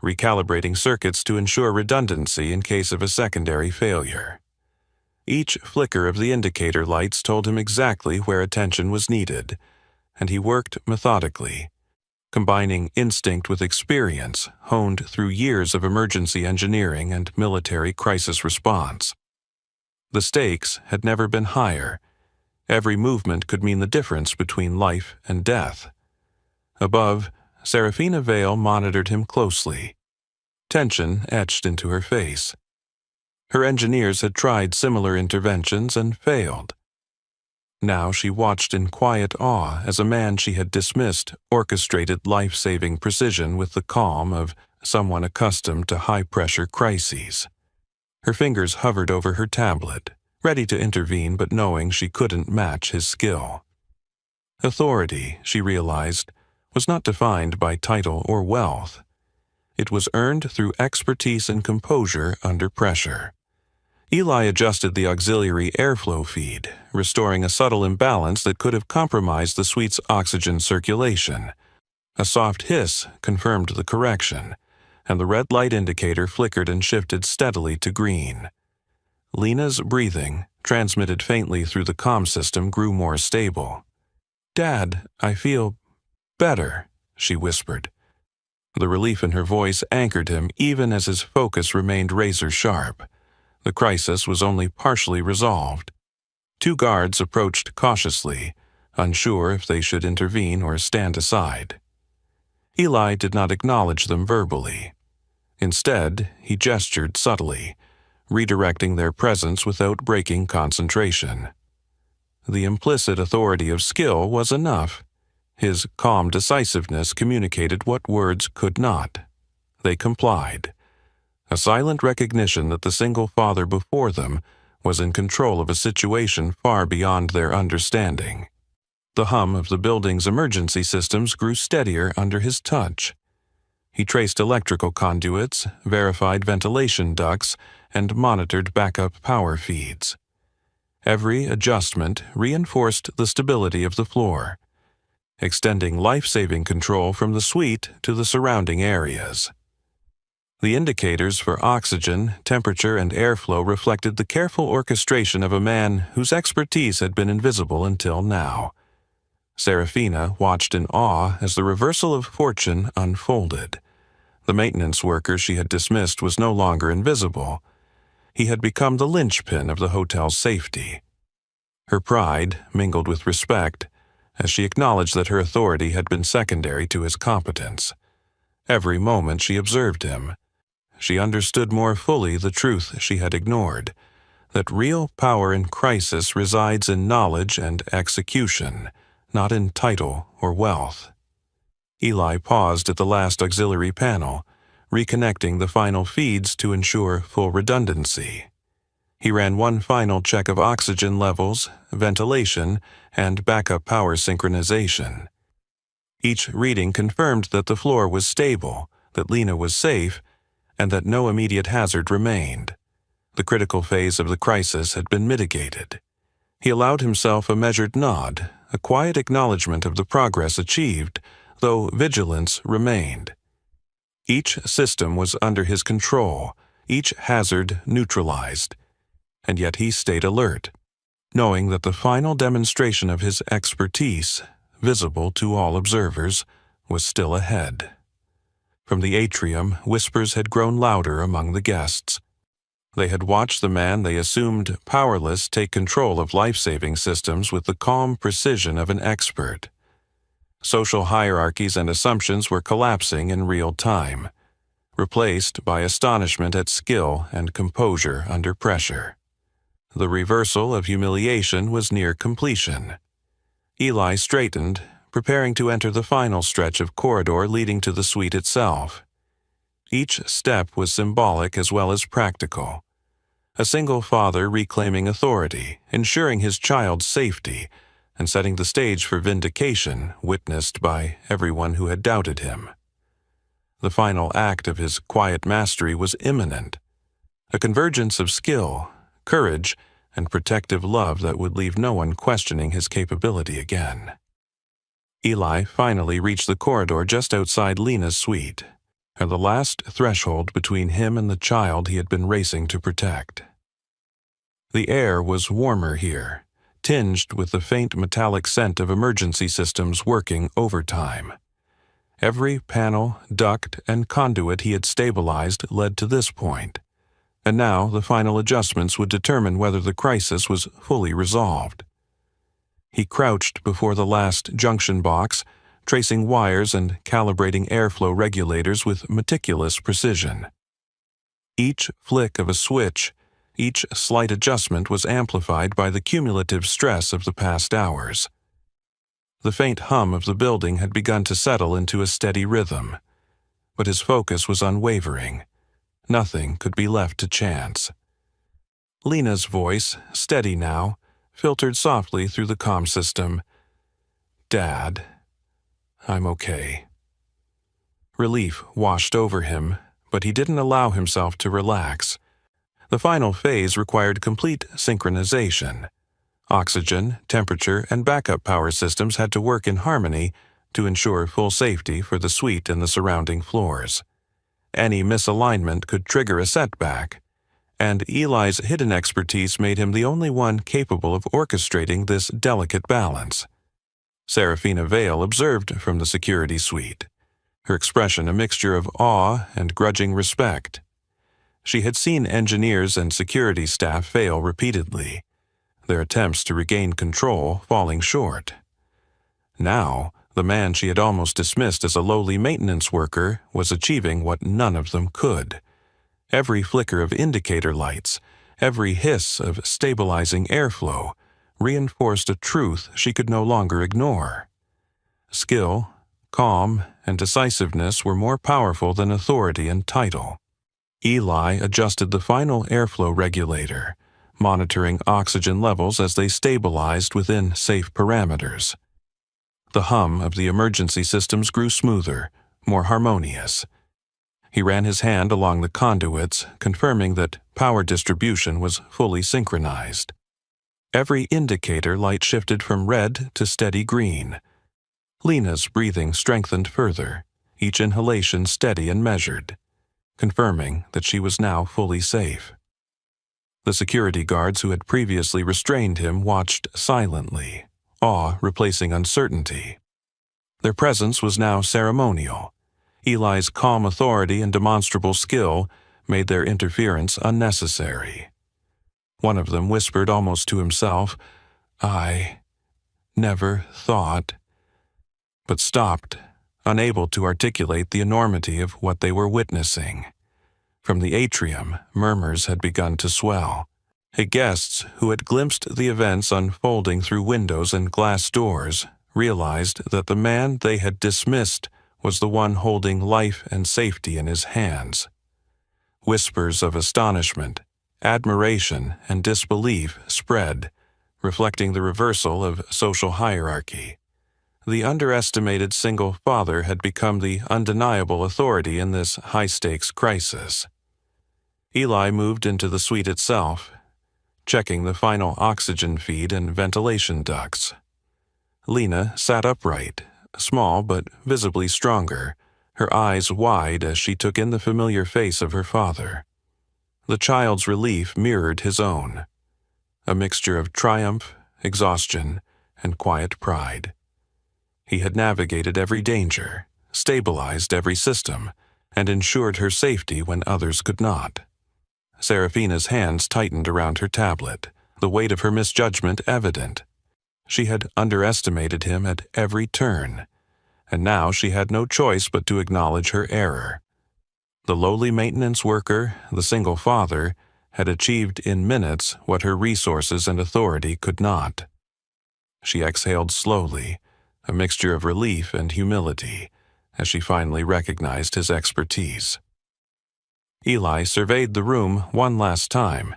recalibrating circuits to ensure redundancy in case of a secondary failure. Each flicker of the indicator lights told him exactly where attention was needed, and he worked methodically, combining instinct with experience honed through years of emergency engineering and military crisis response. The stakes had never been higher. Every movement could mean the difference between life and death. Above, Serafina Vale monitored him closely. Tension etched into her face. Her engineers had tried similar interventions and failed. Now she watched in quiet awe as a man she had dismissed orchestrated life-saving precision with the calm of someone accustomed to high-pressure crises. Her fingers hovered over her tablet, ready to intervene but knowing she couldn't match his skill. Authority, she realized, was not defined by title or wealth. It was earned through expertise and composure under pressure. Eli adjusted the auxiliary airflow feed, restoring a subtle imbalance that could have compromised the suite's oxygen circulation. A soft hiss confirmed the correction, and the red light indicator flickered and shifted steadily to green. Lena's breathing, transmitted faintly through the comm system, grew more stable. "Dad, I feel better," she whispered. The relief in her voice anchored him even as his focus remained razor-sharp. The crisis was only partially resolved. 2 guards approached cautiously, unsure if they should intervene or stand aside. Eli did not acknowledge them verbally. Instead, he gestured subtly, redirecting their presence without breaking concentration. The implicit authority of skill was enough. His calm decisiveness communicated what words could not. They complied. A silent recognition that the single father before them was in control of a situation far beyond their understanding. The hum of the building's emergency systems grew steadier under his touch. He traced electrical conduits, verified ventilation ducts, and monitored backup power feeds. Every adjustment reinforced the stability of the floor, extending life-saving control from the suite to the surrounding areas. The indicators for oxygen, temperature, and airflow reflected the careful orchestration of a man whose expertise had been invisible until now. Serafina watched in awe as the reversal of fortune unfolded. The maintenance worker she had dismissed was no longer invisible. He had become the linchpin of the hotel's safety. Her pride mingled with respect as she acknowledged that her authority had been secondary to his competence. Every moment she observed him, she understood more fully the truth she had ignored, that real power in crisis resides in knowledge and execution, not in title or wealth. Eli paused at the last auxiliary panel, reconnecting the final feeds to ensure full redundancy. He ran one final check of oxygen levels, ventilation, and backup power synchronization. Each reading confirmed that the floor was stable, that Lena was safe, and that no immediate hazard remained. The critical phase of the crisis had been mitigated. He allowed himself a measured nod, a quiet acknowledgement of the progress achieved, though vigilance remained. Each system was under his control, each hazard neutralized, and yet he stayed alert, knowing that the final demonstration of his expertise, visible to all observers, was still ahead. From the atrium, whispers had grown louder among the guests. They had watched the man they assumed powerless take control of life-saving systems with the calm precision of an expert. Social hierarchies and assumptions were collapsing in real time, replaced by astonishment at skill and composure under pressure. The reversal of humiliation was near completion. Eli straightened, preparing to enter the final stretch of corridor leading to the suite itself. Each step was symbolic as well as practical. A single father reclaiming authority, ensuring his child's safety, and setting the stage for vindication witnessed by everyone who had doubted him. The final act of his quiet mastery was imminent, a convergence of skill, courage, and protective love that would leave no one questioning his capability again. Eli finally reached the corridor just outside Lena's suite, and the last threshold between him and the child he had been racing to protect. The air was warmer here, tinged with the faint metallic scent of emergency systems working overtime. Every panel, duct, and conduit he had stabilized led to this point, and now the final adjustments would determine whether the crisis was fully resolved. He crouched before the last junction box, tracing wires and calibrating airflow regulators with meticulous precision. Each flick of a switch, each slight adjustment was amplified by the cumulative stress of the past hours. The faint hum of the building had begun to settle into a steady rhythm, but his focus was unwavering. Nothing could be left to chance. Lena's voice, steady now, filtered softly through the comm system. "Dad, I'm okay." Relief washed over him, but he didn't allow himself to relax. The final phase required complete synchronization. Oxygen, temperature, and backup power systems had to work in harmony to ensure full safety for the suite and the surrounding floors. Any misalignment could trigger a setback, and Eli's hidden expertise made him the only one capable of orchestrating this delicate balance. Serafina Vale observed from the security suite, her expression a mixture of awe and grudging respect. She had seen engineers and security staff fail repeatedly, their attempts to regain control falling short. Now, the man she had almost dismissed as a lowly maintenance worker was achieving what none of them could. Every flicker of indicator lights, every hiss of stabilizing airflow, reinforced a truth she could no longer ignore. Skill, calm, and decisiveness were more powerful than authority and title. Eli adjusted the final airflow regulator, monitoring oxygen levels as they stabilized within safe parameters. The hum of the emergency systems grew smoother, more harmonious. He ran his hand along the conduits, confirming that power distribution was fully synchronized. Every indicator light shifted from red to steady green. Lena's breathing strengthened further, each inhalation steady and measured, confirming that she was now fully safe. The security guards who had previously restrained him watched silently, awe replacing uncertainty. Their presence was now ceremonial. Eli's calm authority and demonstrable skill made their interference unnecessary. One of them whispered almost to himself, "I never thought," but stopped, unable to articulate the enormity of what they were witnessing. From the atrium, murmurs had begun to swell. Guests who had glimpsed the events unfolding through windows and glass doors realized that the man they had dismissed was the one holding life and safety in his hands. Whispers of astonishment, admiration, and disbelief spread, reflecting the reversal of social hierarchy. The underestimated single father had become the undeniable authority in this high-stakes crisis. Eli moved into the suite itself, checking the final oxygen feed and ventilation ducts. Lena sat upright, small but visibly stronger, her eyes wide as she took in the familiar face of her father. The child's relief mirrored his own, a mixture of triumph, exhaustion, and quiet pride. He had navigated every danger, stabilized every system, and ensured her safety when others could not. Serafina's hands tightened around her tablet, the weight of her misjudgment evident. She had underestimated him at every turn, and now she had no choice but to acknowledge her error. The lowly maintenance worker, the single father, had achieved in minutes what her resources and authority could not. She exhaled slowly, a mixture of relief and humility, as she finally recognized his expertise. Eli surveyed the room one last time,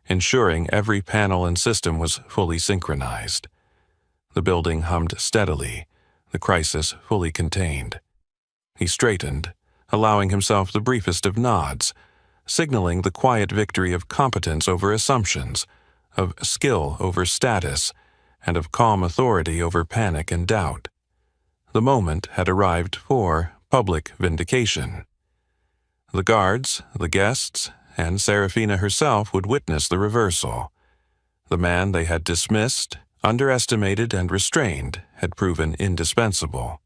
ensuring every panel and system was fully synchronized. The building hummed steadily, the crisis fully contained. He straightened, allowing himself the briefest of nods, signaling the quiet victory of competence over assumptions, of skill over status, and of calm authority over panic and doubt. The moment had arrived for public vindication. The guards, the guests, and Serafina herself would witness the reversal. The man they had dismissed, underestimated, and restrained had proven indispensable.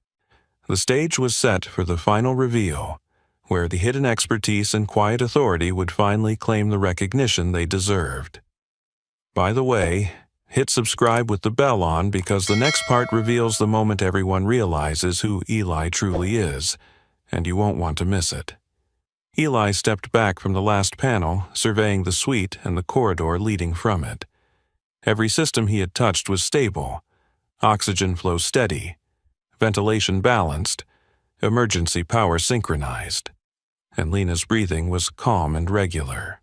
The stage was set for the final reveal, where the hidden expertise and quiet authority would finally claim the recognition they deserved. By the way, hit subscribe with the bell on because the next part reveals the moment everyone realizes who Eli truly is, and you won't want to miss it. Eli stepped back from the last panel, surveying the suite and the corridor leading from it. Every system he had touched was stable, oxygen flow steady, ventilation balanced, emergency power synchronized, and Lena's breathing was calm and regular.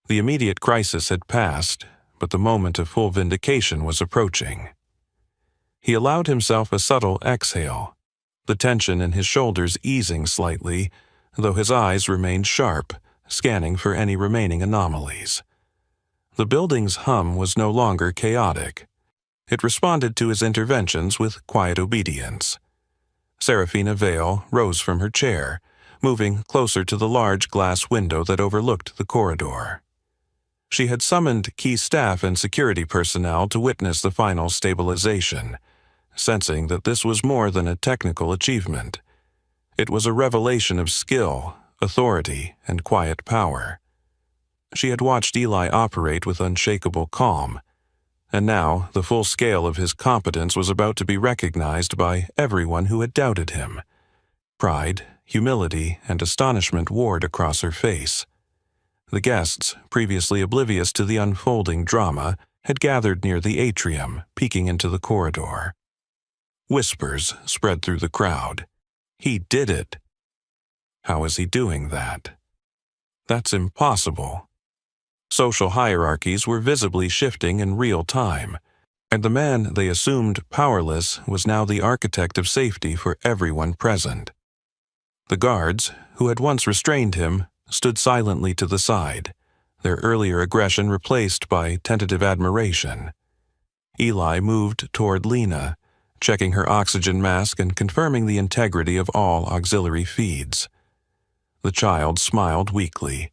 The immediate crisis had passed, but the moment of full vindication was approaching. He allowed himself a subtle exhale, the tension in his shoulders easing slightly, though his eyes remained sharp, scanning for any remaining anomalies. The building's hum was no longer chaotic. It responded to his interventions with quiet obedience. Serafina Vale rose from her chair, moving closer to the large glass window that overlooked the corridor. She had summoned key staff and security personnel to witness the final stabilization, sensing that this was more than a technical achievement. It was a revelation of skill, authority, and quiet power. She had watched Eli operate with unshakable calm, and now the full scale of his competence was about to be recognized by everyone who had doubted him. Pride, humility, and astonishment warred across her face. The guests, previously oblivious to the unfolding drama, had gathered near the atrium, peeking into the corridor. Whispers spread through the crowd. He did it. How is he doing that? That's impossible. Social hierarchies were visibly shifting in real time, and the man they assumed powerless was now the architect of safety for everyone present. The guards, who had once restrained him, stood silently to the side, their earlier aggression replaced by tentative admiration. Eli moved toward Lena, checking her oxygen mask and confirming the integrity of all auxiliary feeds. The child smiled weakly,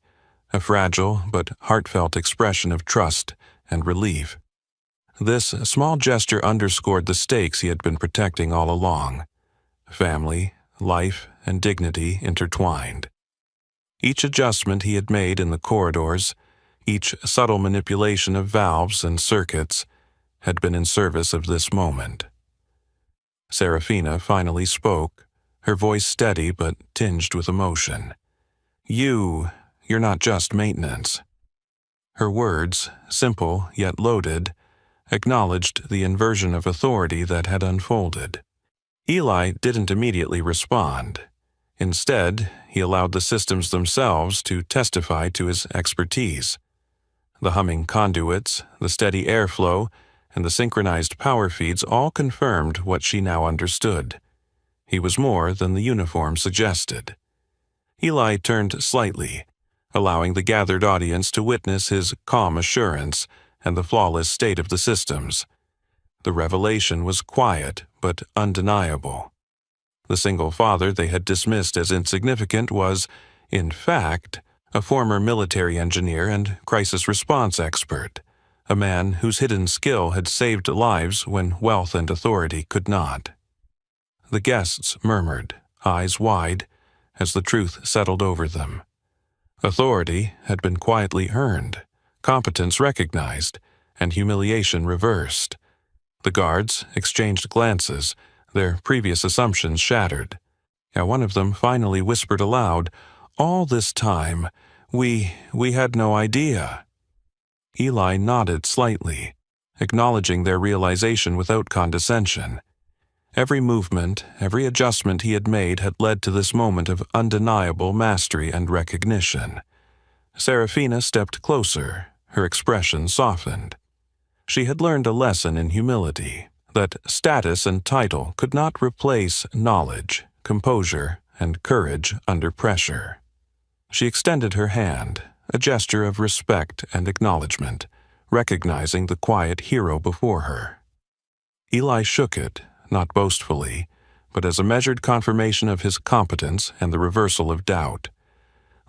a fragile but heartfelt expression of trust and relief. This small gesture underscored the stakes he had been protecting all along: family, life, and dignity intertwined. Each adjustment he had made in the corridors, each subtle manipulation of valves and circuits, had been in service of this moment. Serafina finally spoke, her voice steady but tinged with emotion. You're not just maintenance." Her words, simple yet loaded, acknowledged the inversion of authority that had unfolded. Eli didn't immediately respond. Instead, he allowed the systems themselves to testify to his expertise. The humming conduits, the steady airflow, and the synchronized power feeds all confirmed what she now understood. He was more than the uniform suggested. Eli turned slightly, allowing the gathered audience to witness his calm assurance and the flawless state of the systems. The revelation was quiet but undeniable. The single father they had dismissed as insignificant was, in fact, a former military engineer and crisis response expert, a man whose hidden skill had saved lives when wealth and authority could not. The guests murmured, eyes wide, as the truth settled over them. Authority had been quietly earned, competence recognized, and humiliation reversed. The guards exchanged glances, their previous assumptions shattered. Now one of them finally whispered aloud, "All this time, we had no idea." Eli nodded slightly, acknowledging their realization without condescension. Every movement, every adjustment he had made had led to this moment of undeniable mastery and recognition. Serafina stepped closer, her expression softened. She had learned a lesson in humility, that status and title could not replace knowledge, composure, and courage under pressure. She extended her hand, a gesture of respect and acknowledgement, recognizing the quiet hero before her. Eli shook it, not boastfully, but as a measured confirmation of his competence and the reversal of doubt.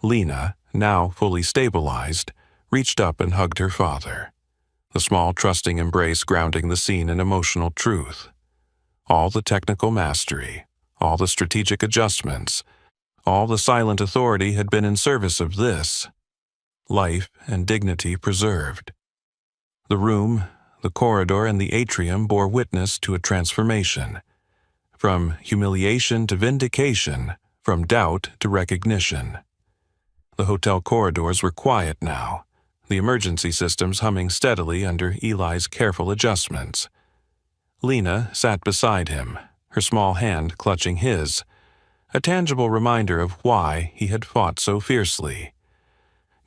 Lena, now fully stabilized, reached up and hugged her father, the small, trusting embrace grounding the scene in emotional truth. All the technical mastery, all the strategic adjustments, all the silent authority had been in service of this. Life and dignity preserved. The room, the corridor, and the atrium bore witness to a transformation. From humiliation to vindication, from doubt to recognition. The hotel corridors were quiet now, the emergency systems humming steadily under Eli's careful adjustments. Lena sat beside him, her small hand clutching his, a tangible reminder of why he had fought so fiercely.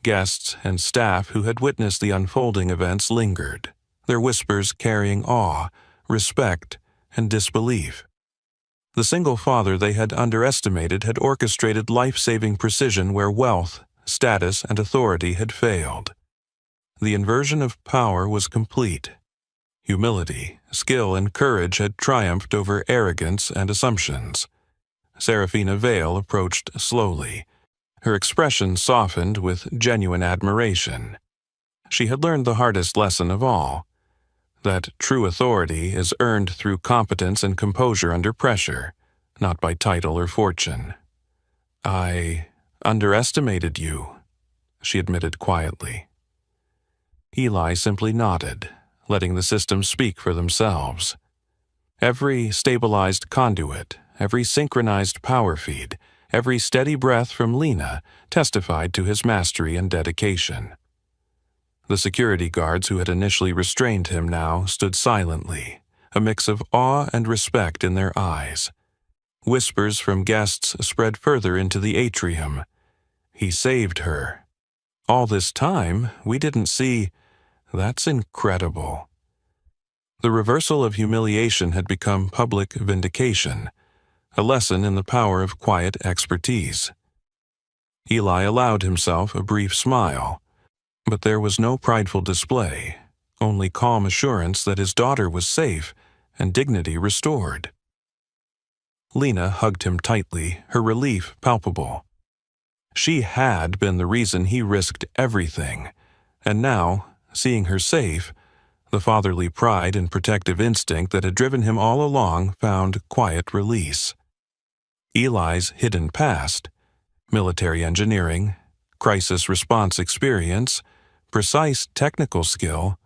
Guests and staff who had witnessed the unfolding events lingered, their whispers carrying awe, respect, and disbelief. The single father they had underestimated had orchestrated life-saving precision where wealth, status, and authority had failed. The inversion of power was complete. Humility, skill, and courage had triumphed over arrogance and assumptions. Serafina Vale approached slowly, her expression softened with genuine admiration. She had learned the hardest lesson of all, that true authority is earned through competence and composure under pressure, not by title or fortune. "I underestimated you," she admitted quietly. Eli simply nodded, letting the systems speak for themselves. Every stabilized conduit, every synchronized power feed, every steady breath from Lena testified to his mastery and dedication. The security guards who had initially restrained him now stood silently, a mix of awe and respect in their eyes. Whispers from guests spread further into the atrium. "He saved her. All this time, we didn't see. That's incredible." The reversal of humiliation had become public vindication, a lesson in the power of quiet expertise. Eli allowed himself a brief smile, but there was no prideful display, only calm assurance that his daughter was safe and dignity restored. Lena hugged him tightly, her relief palpable. She had been the reason he risked everything, and now, seeing her safe, the fatherly pride and protective instinct that had driven him all along found quiet release. Eli's hidden past, military engineering, crisis response experience, precise technical skill,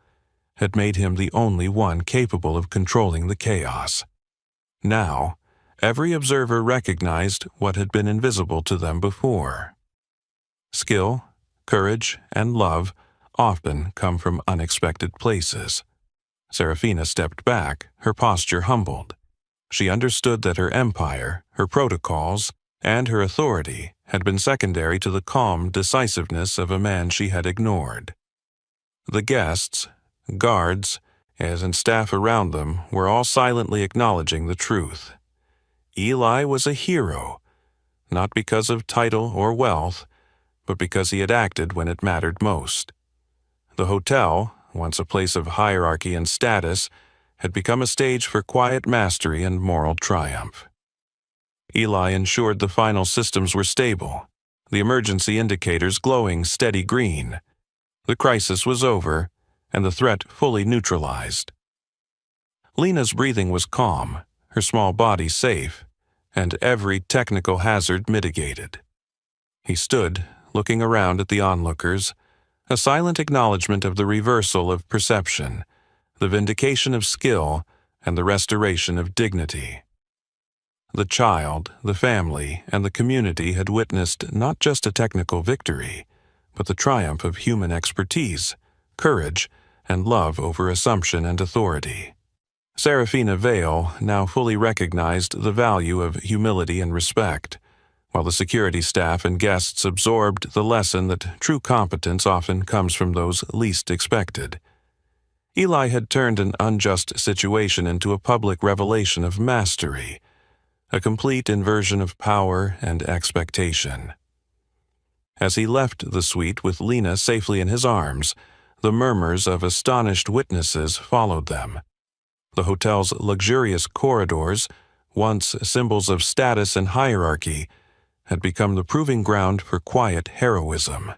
had made him the only one capable of controlling the chaos. Now, every observer recognized what had been invisible to them before. Skill, courage, and love often come from unexpected places. Serafina stepped back, her posture humbled. she understood that her empire, her protocols, and her authority had been secondary to the calm decisiveness of a man she had ignored. The guests, guards, and staff around them were all silently acknowledging the truth. Eli was a hero, not because of title or wealth, but because he had acted when it mattered most. The hotel, once a place of hierarchy and status, had become a stage for quiet mastery and moral triumph. Eli ensured the final systems were stable, the emergency indicators glowing steady green. The crisis was over, and the threat fully neutralized. Lena's breathing was calm, her small body safe, and every technical hazard mitigated. He stood, looking around at the onlookers, a silent acknowledgement of the reversal of perception, the vindication of skill, and the restoration of dignity. The child, the family, and the community had witnessed not just a technical victory, but the triumph of human expertise, courage, and love over assumption and authority. Serafina Vale now fully recognized the value of humility and respect, while the security staff and guests absorbed the lesson that true competence often comes from those least expected. Eli had turned an unjust situation into a public revelation of mastery, a complete inversion of power and expectation. As he left the suite with Lena safely in his arms, the murmurs of astonished witnesses followed them. The hotel's luxurious corridors, once symbols of status and hierarchy, had become the proving ground for quiet heroism.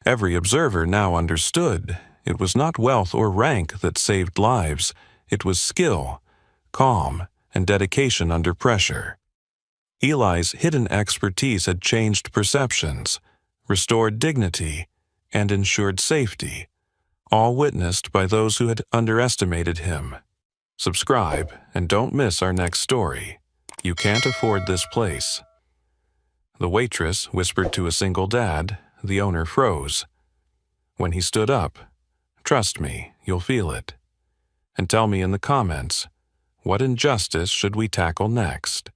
Every observer now understood it was not wealth or rank that saved lives, it was skill, calm, and dedication under pressure. Eli's hidden expertise had changed perceptions, restored dignity, and ensured safety, all witnessed by those who had underestimated him. Subscribe and don't miss our next story. You can't afford this place. The waitress whispered to a single dad. The owner froze. When he stood up, "Trust me, you'll feel it. And tell me in the comments, what injustice should we tackle next?"